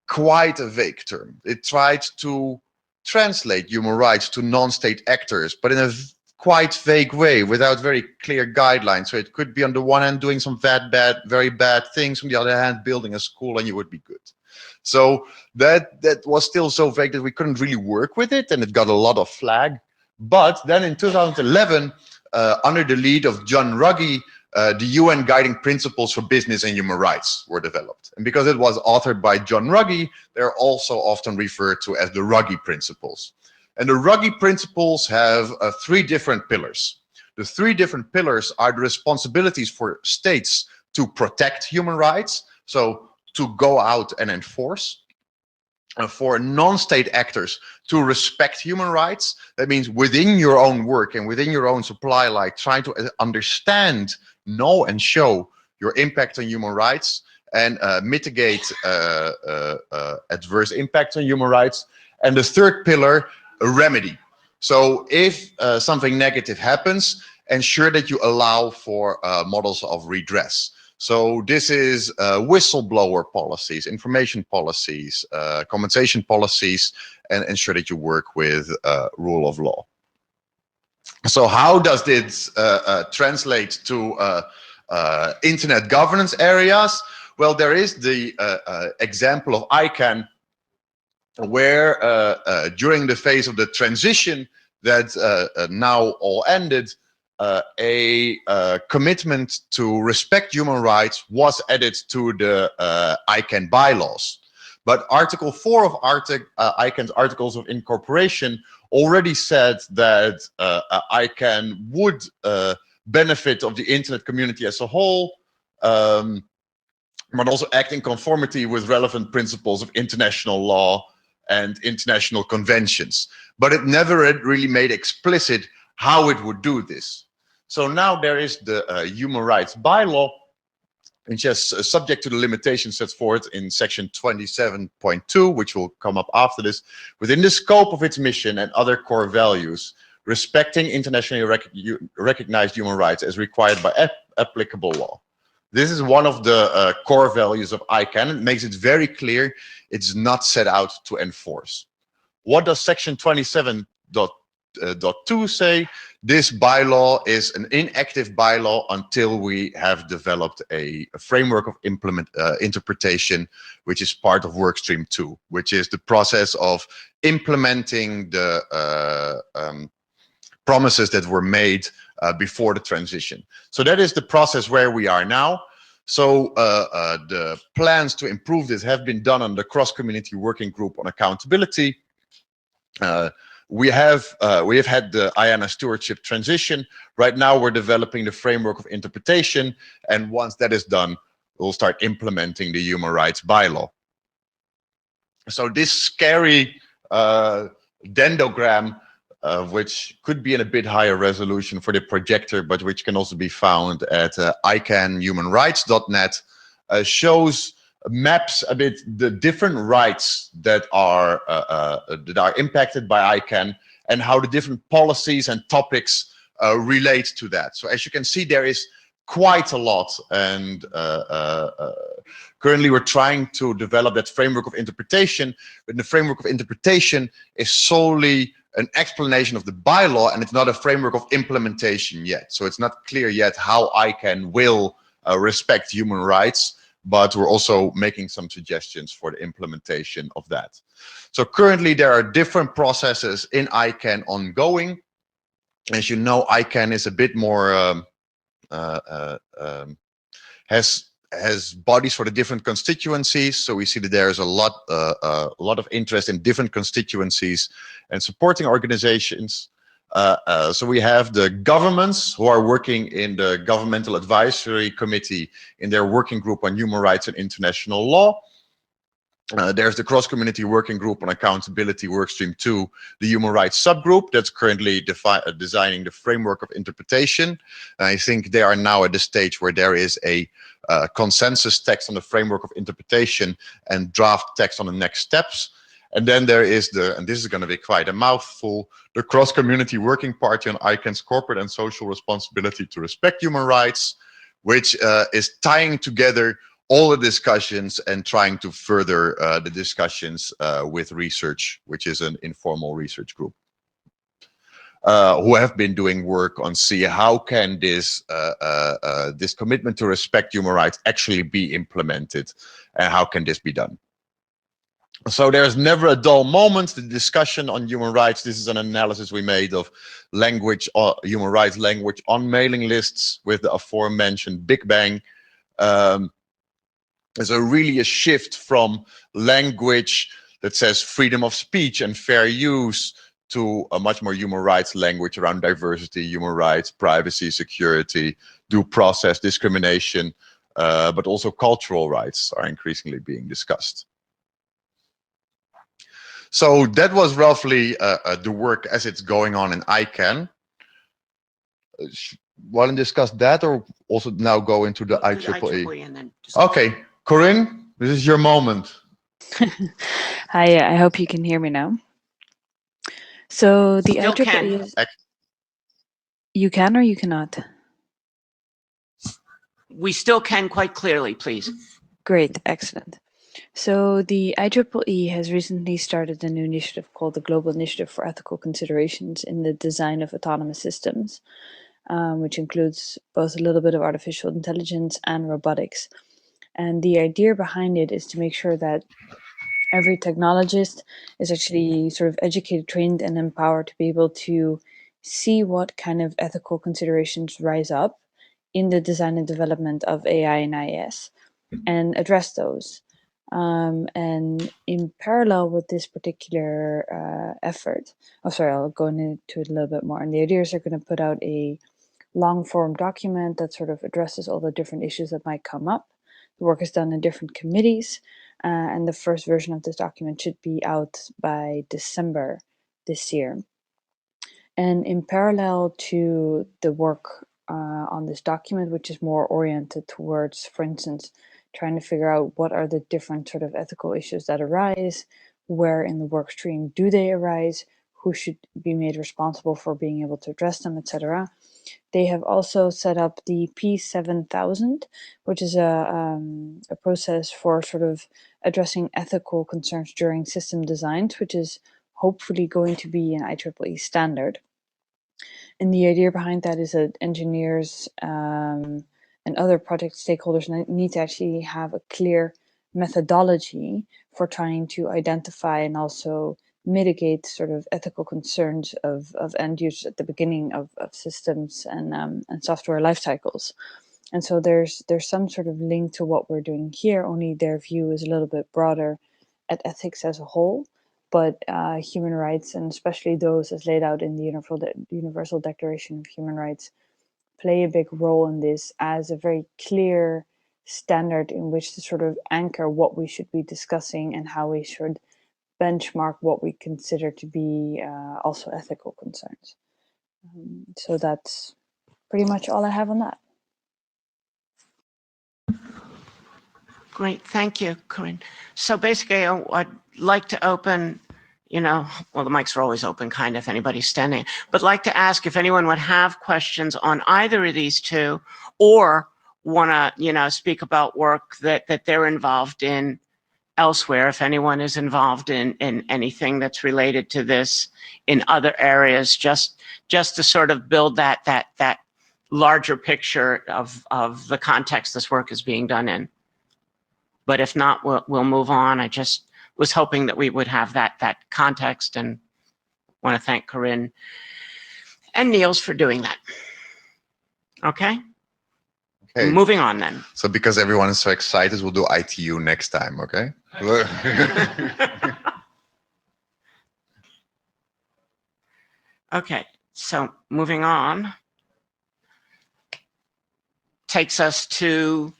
[SPEAKER 3] quite a vague term. It tried to translate human rights to non-state actors, but in a quite vague way without very clear guidelines. So it could be on the one hand doing some very bad things, on the other hand building a school and you would be good. So that was still so vague that we couldn't really work with it, and it got a lot of flag. But then in 2011, under the lead of John Ruggie, the UN Guiding Principles for Business and Human Rights were developed. And because it was authored by John Ruggie, they're also often referred to as the Ruggie Principles. And the Ruggie Principles have 3 different pillars. The 3 different pillars are the responsibilities for states to protect human rights, so to go out and enforce. For non-state actors to respect human rights. That means within your own work and within your own supply line, trying to understand, know and show your impact on human rights and mitigate adverse impacts on human rights. And the 3rd pillar, a remedy. So if something negative happens, ensure that you allow for models of redress. So this is whistleblower policies, information policies, compensation policies, and ensure that you work with rule of law. So how does this translate to internet governance areas? Well, there is the example of ICANN, where during the phase of the transition that now all ended, a commitment to respect human rights was added to the ICANN bylaws. But Article 4 of ICANN's Articles of Incorporation already said that ICANN would benefit of the internet community as a whole, but also act in conformity with relevant principles of international law and international conventions. But it never really made explicit how it would do this. So now there is the human rights bylaw, which is subject to the limitations set forth in section 27.2, which will come up after this, within the scope of its mission and other core values, respecting internationally recognized human rights as required by applicable law. This is one of the core values of ICANN. It makes it very clear it's not set out to enforce. What does section 27.2 say? This bylaw is an inactive bylaw until we have developed a framework of interpretation, which is part of workstream 2, which is the process of implementing the promises that were made before the transition. So that is the process where we are now. So the plans to improve this have been done on the cross-community working group on accountability. We have had the IANA stewardship transition. Right now we're developing the framework of interpretation, and once that is done, we'll start implementing the human rights bylaw. So this scary dendrogram, which could be in a bit higher resolution for the projector, but which can also be found at icanhumanrights.net, shows maps a bit the different rights that are impacted by ICANN and how the different policies and topics relate to that. So as you can see, there is quite a lot, and currently we're trying to develop that framework of interpretation, but the framework of interpretation is solely an explanation of the bylaw, and it's not a framework of implementation yet. So it's not clear yet how ICANN will respect human rights, but we're also making some suggestions for the implementation of that. So currently there are different processes in ICANN ongoing. As you know, ICANN is a bit more, has bodies for the different constituencies. So we see that there's a lot of interest in different constituencies and supporting organizations. So we have the governments who are working in the Governmental Advisory Committee in their working group on human rights and international law. There's the cross-community working group on accountability, workstream 2, the human rights subgroup that's currently designing the framework of interpretation. I think they are now at the stage where there is a consensus text on the framework of interpretation and draft text on the next steps. And then there is and this is going to be quite a mouthful, the cross-community working party on ICANN's corporate and social responsibility to respect human rights, which is tying together all the discussions and trying to further the discussions with research, which is an informal research group. who have been doing work on see how can this commitment to respect human rights actually be implemented, and how can this be done. So there's never a dull moment. The discussion on human rights, this is an analysis we made of language, human rights language on mailing lists with the aforementioned Big Bang. There's really a shift from language that says freedom of speech and fair use to a much more human rights language around diversity, human rights, privacy, security, due process, discrimination, but also cultural rights are increasingly being discussed. So that was roughly the work as it's going on in ICANN. Want to discuss that, or also now go into the IEEE?
[SPEAKER 2] And then
[SPEAKER 3] Okay, Corinne, this is your moment.
[SPEAKER 4] Hi, I hope you can hear me now. So the
[SPEAKER 2] Still
[SPEAKER 4] IEEE
[SPEAKER 2] can.
[SPEAKER 4] is... You can or you cannot?
[SPEAKER 2] We still can quite clearly, please.
[SPEAKER 4] Great, excellent. So the IEEE has recently started a new initiative called the Global Initiative for Ethical Considerations in the Design of Autonomous Systems, which includes both a little bit of artificial intelligence and robotics. And the idea behind it is to make sure that every technologist is actually sort of educated, trained, and empowered to be able to see what kind of ethical considerations rise up in the design and development of AI and IS and address those. And in parallel with this particular effort, I'll go into it a little bit more. And the idea is they're going to put out a long form document that sort of addresses all the different issues that might come up. The work is done in different committees, and the first version of this document should be out by December this year. And in parallel to the work on this document, which is more oriented towards, for instance, trying to figure out what are the different sort of ethical issues that arise, where in the work stream do they arise, who should be made responsible for being able to address them, etc. They have also set up the P7000, which is a process for sort of addressing ethical concerns during system designs, which is hopefully going to be an IEEE standard. And the idea behind that is that engineers and other project stakeholders need to actually have a clear methodology for trying to identify and also mitigate sort of ethical concerns of end users at the beginning of systems and software life cycles. And so there's some sort of link to what we're doing here, only their view is a little bit broader at ethics as a whole. But human rights, and especially those as laid out in the Universal Declaration of Human Rights, play a big role in this as a very clear standard in which to sort of anchor what we should be discussing and how we should benchmark what we consider to be also ethical concerns. So that's pretty much all I have on that.
[SPEAKER 2] Great, thank you, Corinne. So basically, I'd like to open, well, the mics are always open, kind of, if anybody's standing, but like to ask if anyone would have questions on either of these two, or want to, speak about work that they're involved in elsewhere, if anyone is involved in anything that's related to this in other areas, just to sort of build that larger picture of the context this work is being done in. But if not, we'll move on. I just was hoping that we would have that context, and want to thank Corinne and Niels for doing that. Okay?
[SPEAKER 3] Okay.
[SPEAKER 2] Moving on then.
[SPEAKER 3] So because everyone is so excited, we'll do ITU next time, okay?
[SPEAKER 2] Okay, so moving on takes us to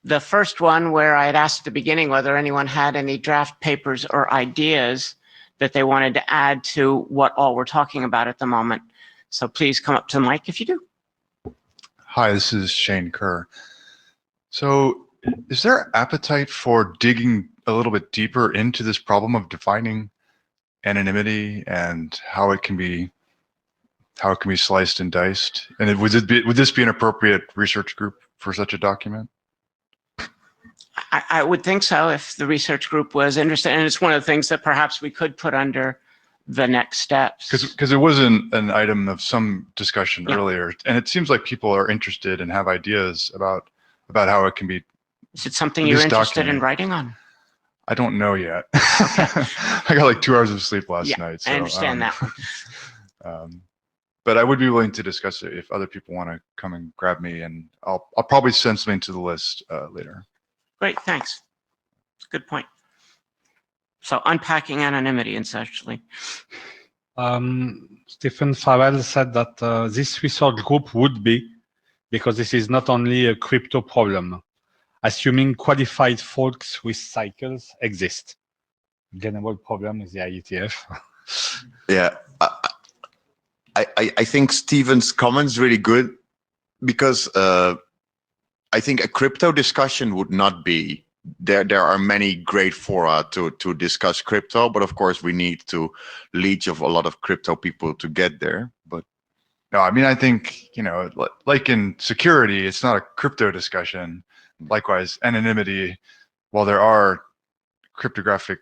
[SPEAKER 2] the first one, where I had asked at the beginning whether anyone had any draft papers or ideas that they wanted to add to what all we're talking about at the moment. So please come up to the mic if you do.
[SPEAKER 10] Hi, this is Shane Kerr. So is there appetite for digging a little bit deeper into this problem of defining anonymity and how it can be sliced and diced? And would this be an appropriate research group for such a document?
[SPEAKER 2] I would think so, if the research group was interested. And it's one of the things that perhaps we could put under the next steps.
[SPEAKER 10] Because it was an item of some discussion
[SPEAKER 2] Yeah.
[SPEAKER 10] earlier, and it seems like people are interested and have ideas about how it can be.
[SPEAKER 2] Is it something
[SPEAKER 10] at
[SPEAKER 2] you're
[SPEAKER 10] least
[SPEAKER 2] interested in
[SPEAKER 10] documented.
[SPEAKER 2] writing on?
[SPEAKER 10] I don't know yet. I got like 2 hours of sleep last night. So,
[SPEAKER 2] I understand that one.
[SPEAKER 10] But I would be willing to discuss it if other people want to come and grab me, and I'll probably send something to the list later.
[SPEAKER 2] Great, thanks. It's a good point. So unpacking anonymity essentially.
[SPEAKER 5] Stephen Farrell said that this research group would be, because this is not only a crypto problem, assuming qualified folks with cycles exist. General problem with the IETF.
[SPEAKER 3] Yeah, I think Stephen's comment's really good, because I think a crypto discussion would not be there are many great fora to discuss crypto, but of course we need to leech of a lot of crypto people to get there. But
[SPEAKER 10] no, I mean, I think, like in security, it's not a crypto discussion. Likewise, anonymity, while there are cryptographic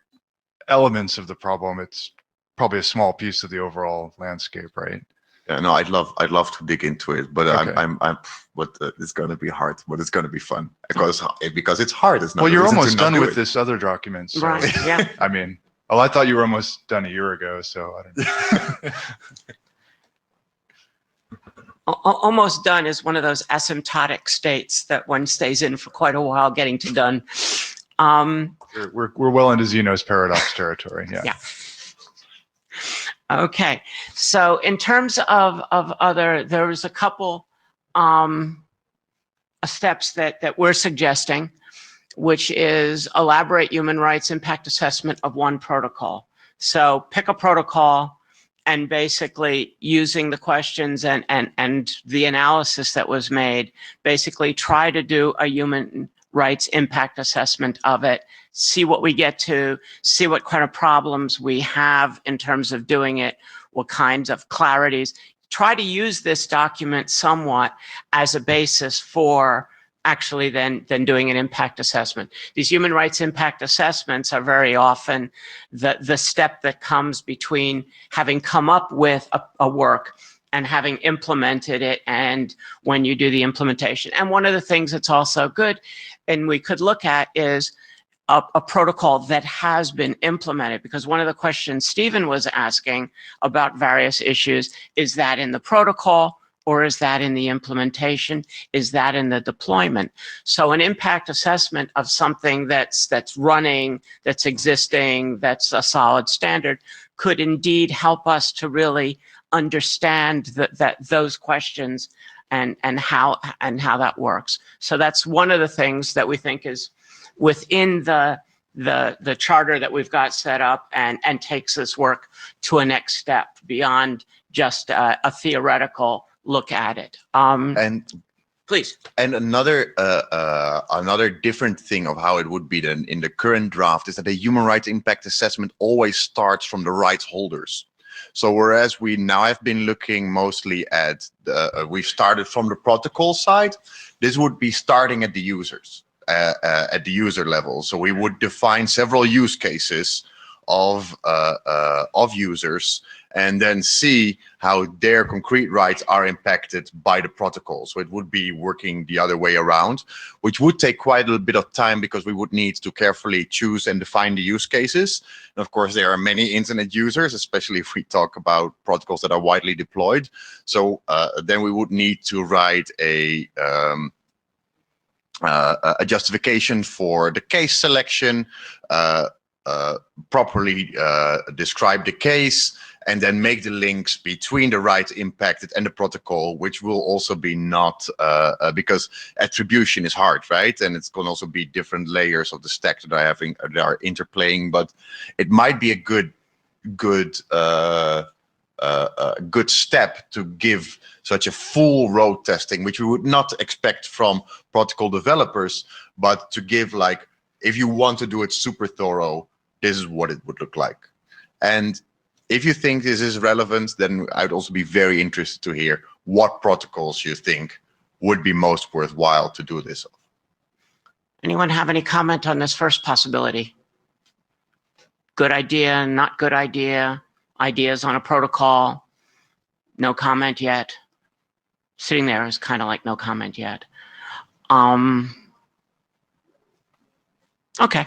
[SPEAKER 10] elements of the problem, it's probably a small piece of the overall landscape, right?
[SPEAKER 3] yeah, no, I'd love to dig into it, but
[SPEAKER 10] Okay.
[SPEAKER 3] but it's going to be hard, but it's going to be fun because it's hard. It's not.
[SPEAKER 10] Well, you're
[SPEAKER 3] reason to
[SPEAKER 10] almost
[SPEAKER 3] not
[SPEAKER 10] done
[SPEAKER 3] do
[SPEAKER 10] with
[SPEAKER 3] it.
[SPEAKER 10] this other document. So,
[SPEAKER 2] Right, yeah.
[SPEAKER 10] I mean, well, I thought you were almost done a year ago, so I don't know.
[SPEAKER 2] Almost done is one of those asymptotic states that one stays in for quite a while getting to done.
[SPEAKER 10] We're well into Zeno's paradox territory. Yeah.
[SPEAKER 2] Yeah. Okay, so in terms of other, there was a couple steps that we're suggesting, which is elaborate human rights impact assessment of one protocol. So pick a protocol and basically using the questions and the analysis that was made, basically try to do a human rights impact assessment of it, see what we get to, see what kind of problems we have in terms of doing it, what kinds of clarities. Try to use this document somewhat as a basis for actually then doing an impact assessment. These human rights impact assessments are very often the step that comes between having come up with a work and having implemented it, and when you do the implementation. And one of the things that's also good, and we could look at, is a protocol that has been implemented, because one of the questions Stephen was asking about various issues, is that in the protocol or is that in the implementation? Is that in the deployment? So an impact assessment of something that's running, that's existing, that's a solid standard could indeed help us to really understand those questions and how that works. So that's one of the things that we think is within the charter that we've got set up and takes this work to a next step beyond just a theoretical look at it.
[SPEAKER 3] And
[SPEAKER 2] Please.
[SPEAKER 3] And another different thing of how it would be then in the current draft is that a human rights impact assessment always starts from the rights holders. So whereas we now have been looking mostly at we've started from the protocol side, this would be starting at the users, at the user level. So we would define several use cases of users and then see how their concrete rights are impacted by the protocol. So it would be working the other way around, which would take quite a little bit of time because we would need to carefully choose and define the use cases. And of course, there are many internet users, especially if we talk about protocols that are widely deployed. So then we would need to write a justification for the case selection, properly describe the case, and then make the links between the rights impacted and the protocol, which will also be not, because attribution is hard, right? And it's going to also be different layers of the stack that are interplaying, but it might be a good step to give such a full road testing, which we would not expect from protocol developers, but to give, like, if you want to do it super thorough, this is what it would look like. And if you think this is relevant, then I'd also be very interested to hear what protocols you think would be most worthwhile to do this.
[SPEAKER 2] Anyone have any comment on this first possibility? Good idea, not good idea, ideas on a protocol? No comment yet. Sitting there is kind of like no comment yet. Okay,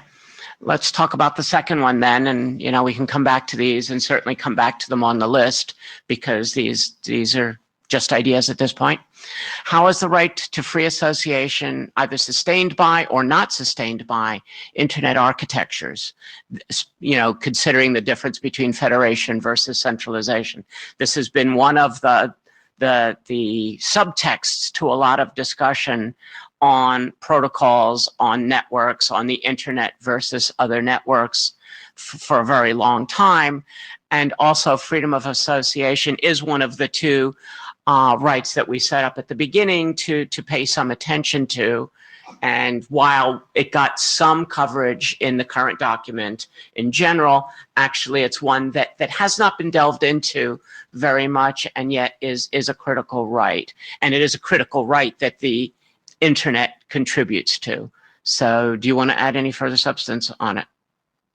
[SPEAKER 2] let's talk about the second one then, and we can come back to these and certainly come back to them on the list because these are just ideas at this point. How is the right to free association either sustained by or not sustained by internet architectures? Considering the difference between federation versus centralization. This has been one of the subtexts to a lot of discussion on protocols, on networks, on the internet versus other networks for a very long time. And also freedom of association is one of the two rights that we set up at the beginning to pay some attention to. And while it got some coverage in the current document in general, actually it's one that has not been delved into very much and yet is a critical right. And it is a critical right that the internet contributes to. So do you want to add any further substance on it,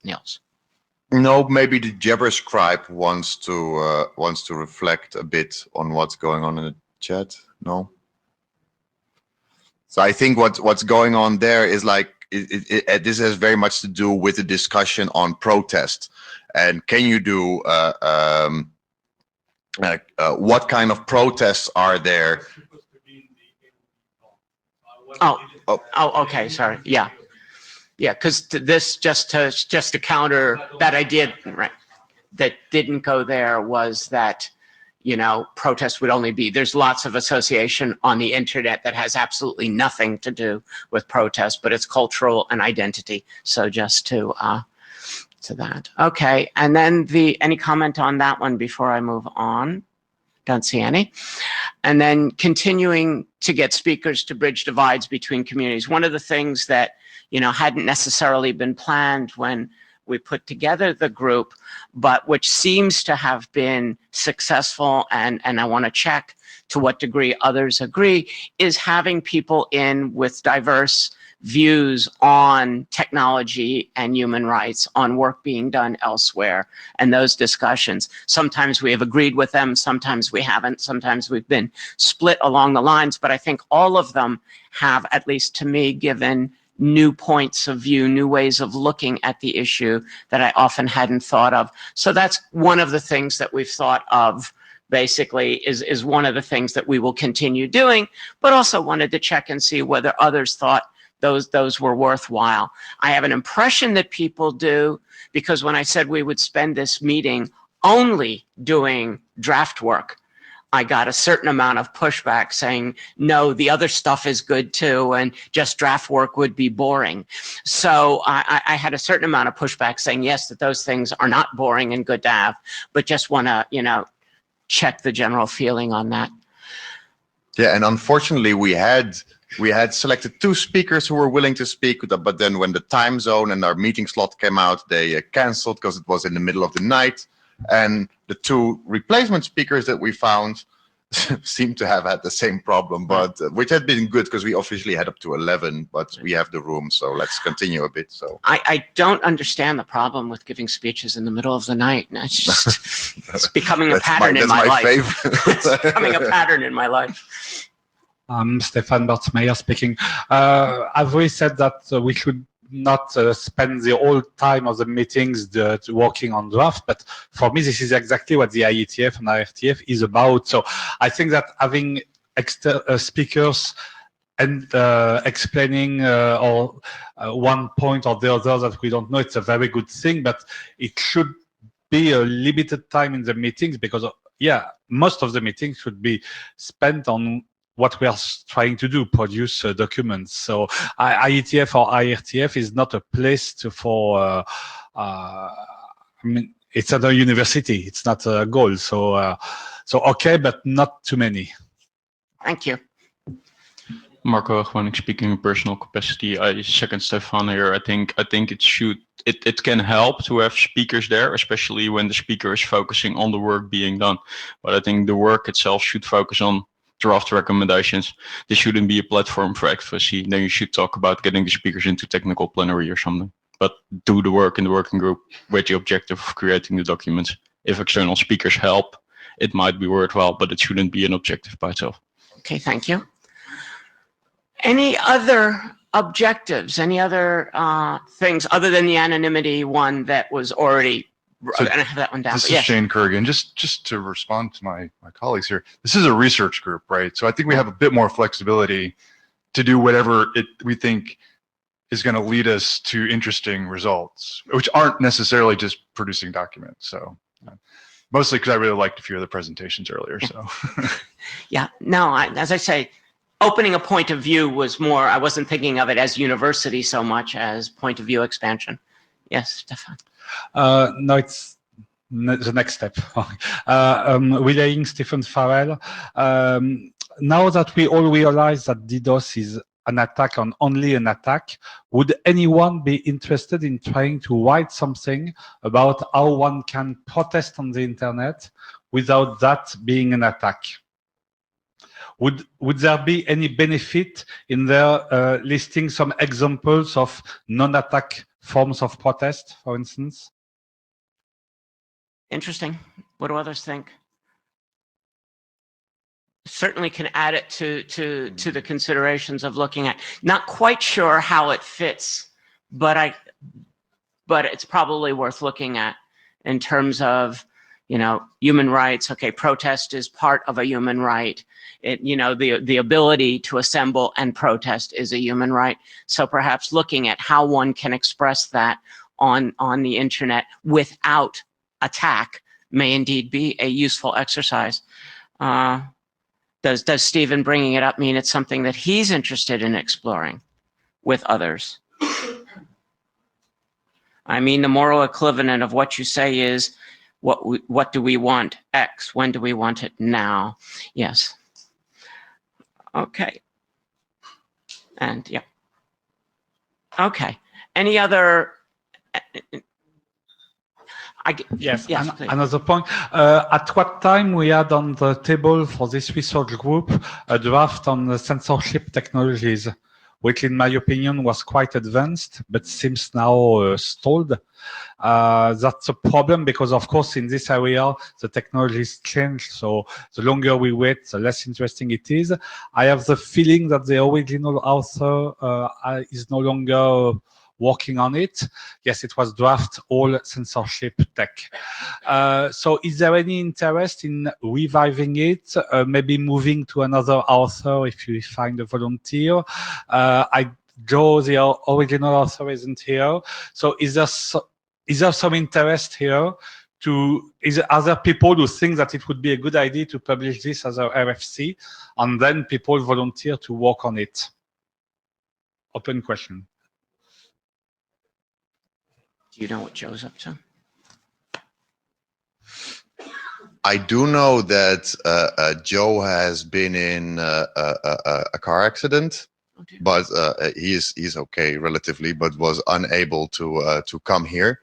[SPEAKER 2] Niels?
[SPEAKER 3] No, maybe the JabberScribe wants to reflect a bit on what's going on in the chat. No. So I think what's going on there is like this has very much to do with the discussion on protest, and can you do what kind of protests are there? Oh, okay, sorry, yeah, because this just to counter that idea, right, that didn't go there was that protests would only be, there's lots of association on the internet that has absolutely nothing to do with protest, but it's cultural and identity. So just to that. Okay, and then any comment on that one before I move on? Don't see any. And then continuing to get speakers to bridge divides between communities. One of the things that, hadn't necessarily been planned when we put together the group, but which seems to have been successful, and I want to check to what degree others agree, is having people in with diverse views on technology and human rights, on work being done elsewhere, and those discussions. Sometimes we have agreed with them, sometimes we haven't, sometimes we've been split along the lines, but I think all of them have, at least to me, given new points of view, new ways of looking at the issue that I often hadn't thought of. So that's one of the things that we've thought of, basically, is one of the things that we will continue doing, but also wanted to check and see whether others thought those were worthwhile. I have an impression that people do, because when I said we would spend this meeting only doing draft work, I got a certain amount of pushback saying, no, the other stuff is good too, and just draft work would be boring. So I had a certain amount of pushback saying, yes, that those things are not boring and good to have, but just want to, check the general feeling on that. Yeah, and unfortunately we had selected 2 speakers who were willing to speak, but then when the time zone and our meeting slot came out, they canceled because it was in the middle of the night. And the 2 replacement speakers that we found seem to have had the same problem, but which had been good because we officially had up to 11, but we have the room, so let's continue a bit. So
[SPEAKER 2] I don't understand the problem with giving speeches in the middle of the night. It's just it's becoming a pattern in my life. It's becoming a pattern in my life.
[SPEAKER 5] Stefan Bertsmeyer speaking. I've always said that we should not spend the whole time of the meetings working on draft, but for me this is exactly what the IETF and IETF is about. So I think that having speakers and explaining or one point or the other that we don't know, it's a very good thing, but it should be a limited time in the meetings, because most of the meetings should be spent on what we are trying to do, produce documents. So IETF or IETF is not a place for, it's at a university, it's not a goal. So okay, but not too many.
[SPEAKER 2] Thank you.
[SPEAKER 11] Marco, Gwanik speaking in personal capacity. I second Stefan here. I think it can help to have speakers there, especially when the speaker is focusing on the work being done. But I think the work itself should focus on draft recommendations. This shouldn't be a platform for advocacy. Then you should talk about getting the speakers into technical plenary or something. But do the work in the working group with the objective of creating the documents if external speakers help, it might be worthwhile, but it shouldn't be an objective by itself.
[SPEAKER 2] Okay, thank you. Any other objectives? Any other things other than the anonymity one that was already?
[SPEAKER 10] So
[SPEAKER 2] I have that one down.
[SPEAKER 10] This
[SPEAKER 2] but
[SPEAKER 10] is
[SPEAKER 2] yes.
[SPEAKER 10] Shane Kurgan. Just to respond to my colleagues here, this is a research group, right? So I think we have a bit more flexibility to do whatever we think is going to lead us to interesting results, which aren't necessarily just producing documents. So mostly because I really liked a few of the presentations earlier. So
[SPEAKER 2] Yeah, no, as I say, opening a point of view was more, I wasn't thinking of it as university so much as point of view expansion. Yes, Stefan.
[SPEAKER 5] No, it's the next step. Relaying Stephen Farrell. Now that we all realize that DDoS is an attack on only an attack, would anyone be interested in trying to write something about how one can protest on the internet without that being an attack? Would there be any benefit in there listing some examples of non-attack forms of protest, for instance?
[SPEAKER 2] Interesting. What do others think? Certainly can add it to the considerations of looking at. Not quite sure how it fits, but it's probably worth looking at in terms of, you know, human rights. Okay, protest is part of a human right. You know, the ability to assemble and protest is a human right. So perhaps looking at how one can express that on the internet without attack may indeed be a useful exercise. Does Stephen bringing it up mean it's something that he's interested in exploring with others? I mean, the moral equivalent of what you say is, what do we want? X. When do we want it? Now. Yes. Okay. And yeah. Okay. Any other?
[SPEAKER 5] Yes,
[SPEAKER 2] yes,
[SPEAKER 5] another point. At what time we had on the table for this research group a draft on the censorship technologies, which in my opinion was quite advanced, but seems now stalled. That's a problem because, of course, in this area, the technologies change. So the longer we wait, the less interesting it is. I have the feeling that the original author is no longer working on it. Yes, it was draft all censorship tech. So is there any interest in reviving it, maybe moving to another author if you find a volunteer? Joe, the original author, isn't here. So is there some interest here? Are there people who think that it would be a good idea to publish this as a RFC and then people volunteer to work on it? Open question.
[SPEAKER 2] Do you know what Joe's up to?
[SPEAKER 3] I do know that Joe has been in a car accident, but he's okay relatively, but was unable to come here.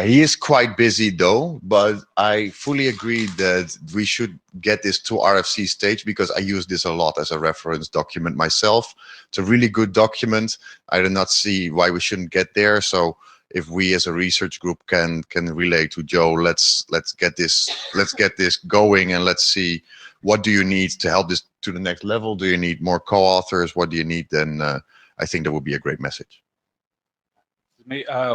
[SPEAKER 3] He is quite busy though, but I fully agree that we should get this to RFC stage because I use this a lot as a reference document myself. It's a really good document. I do not see why we shouldn't get there. So if we as a research group can relay to Joe, let's get this going, and let's see what do you need to help this to the next level. Do you need more co-authors? What do you need? Then I think that would be a great message.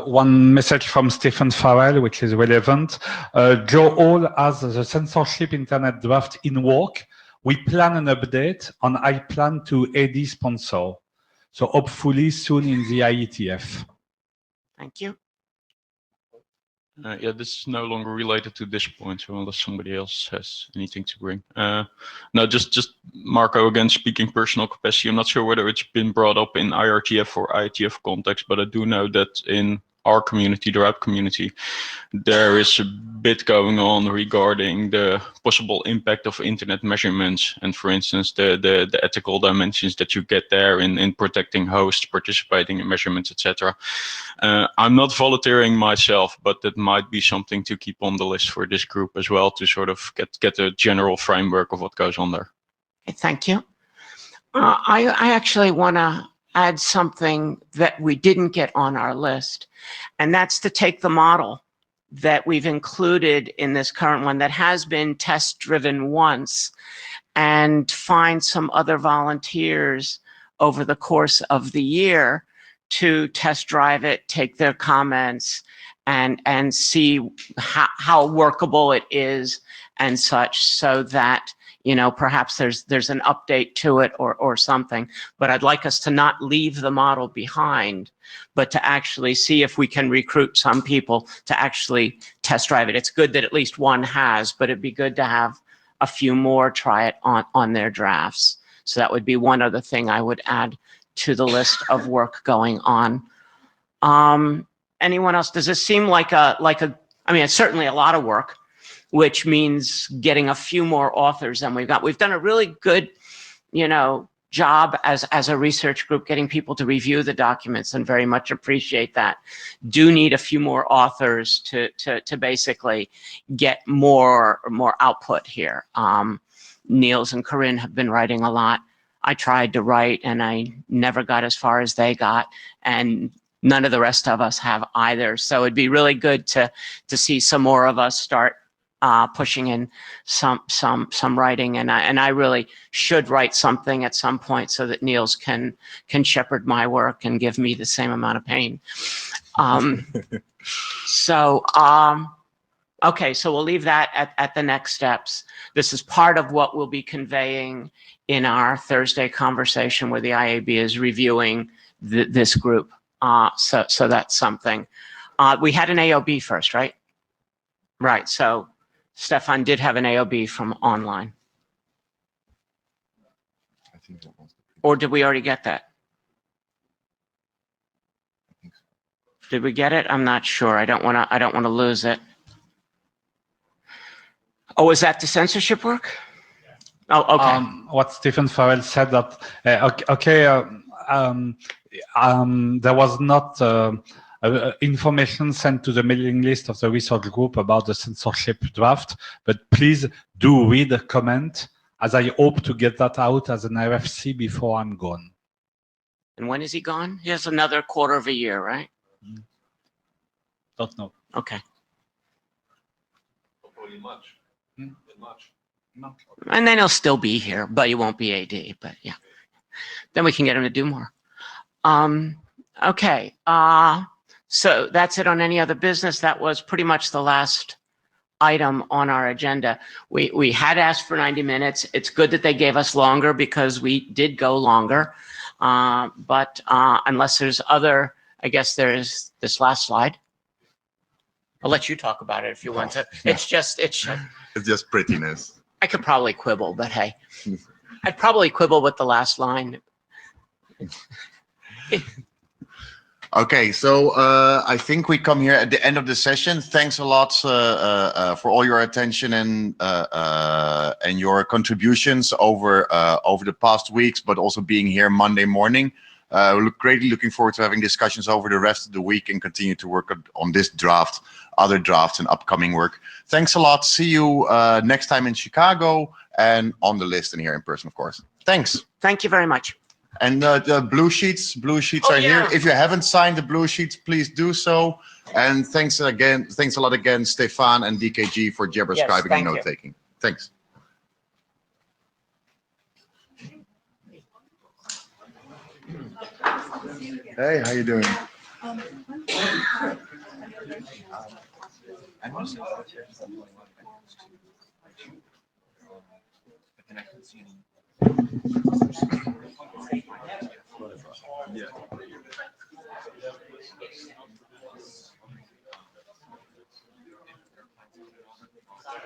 [SPEAKER 5] One message from Stephen Farrell, which is relevant. Joe Hall has the censorship internet draft in work. We plan an update, and I plan to AD sponsor. So hopefully soon in the IETF.
[SPEAKER 2] Thank you.
[SPEAKER 11] Yeah, this is no longer related to this point, so unless somebody else has anything to bring. No, just Marco, again, speaking personal capacity, I'm not sure whether it's been brought up in IRTF or IETF context, but I do know that in our community, the RAP community, there is a bit going on regarding the possible impact of internet measurements and, for instance, the ethical dimensions that you get there in protecting hosts, participating in measurements, etc. I'm not volunteering myself, but that might be something to keep on the list for this group as well, to sort of get a general framework of what goes on there.
[SPEAKER 2] Okay, thank you. I actually want to add something that we didn't get on our list, and that's to take the model that we've included in this current one that has been test driven once, and find some other volunteers over the course of the year to test drive it, take their comments, and see how workable it is and such, so that, you know, perhaps there's an update to it or something. But I'd like us to not leave the model behind, but to actually see if we can recruit some people to actually test drive it. It's good that at least one has, but it'd be good to have a few more try it on their drafts. So that would be one other thing I would add to the list of work going on. Anyone else? Does this seem like a, I mean, it's certainly a lot of work, which means getting a few more authors than we've got. We've done a really good, you know, job as a research group getting people to review the documents, and very much appreciate that. Do need a few more authors to basically get more output here. Niels and Corinne have been writing a lot. I tried to write and I never got as far as they got, and none of the rest of us have either. So it'd be really good to see some more of us start pushing in some writing, and I really should write something at some point so that Niels can shepherd my work and give me the same amount of pain. Okay, so we'll leave that at the next steps. This is part of what we'll be conveying in our Thursday conversation where the IAB is reviewing this group. So that's something. We had an AOB first, right? Right, so Stefan did have an AOB from online. Or did we already get that? Did we get it? I'm not sure. I don't want to lose it. Oh, is that the censorship work? Oh, okay.
[SPEAKER 5] What Stephen Farrell said that, there was not information sent to the mailing list of the research group about the censorship draft, but please do read the comment, as I hope to get that out as an RFC before I'm gone.
[SPEAKER 2] And when is he gone? He has another quarter of a year, right?
[SPEAKER 5] Don't know.
[SPEAKER 2] Okay.
[SPEAKER 1] Hopefully much. Much.
[SPEAKER 5] No.
[SPEAKER 2] And then he'll still be here, but he won't be AD, but yeah. Then we can get him to do more. Okay. So that's it on any other business. That was pretty much the last item on our agenda. We had asked for 90 minutes. It's good that they gave us longer because we did go longer. But unless there's other, I guess there's this last slide. I'll let you talk about it if you want to. It's just
[SPEAKER 3] prettiness.
[SPEAKER 2] I could probably quibble, but hey, I'd probably quibble with the last line.
[SPEAKER 3] Okay, so I think we come here at the end of the session. Thanks a lot for all your attention and your contributions over the past weeks, but also being here Monday morning. We're greatly looking forward to having discussions over the rest of the week and continue to work on this draft, other drafts, and upcoming work. Thanks a lot. See you next time in Chicago and on the list and here in person, of course. Thanks.
[SPEAKER 2] Thank you very much.
[SPEAKER 3] And the blue sheets are here. If you haven't signed the blue sheets, please do so. And thanks a lot again, Stefan and DKG for Jabber scribing and note taking. Thanks. Hey, how you doing?
[SPEAKER 1] Yeah.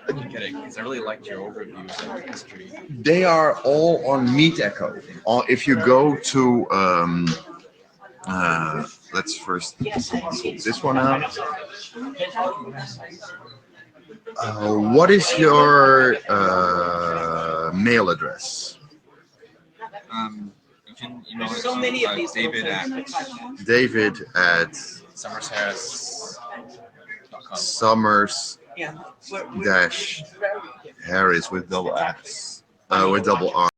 [SPEAKER 8] I didn't get it because I really liked your overviews of history.
[SPEAKER 3] They are all on Meet Echo. If you go to, let's first sort this one out. What is your mail address?
[SPEAKER 8] You can email it to
[SPEAKER 3] David at
[SPEAKER 8] SummersHarris.com.
[SPEAKER 3] Summers-Harris with double S, with double R.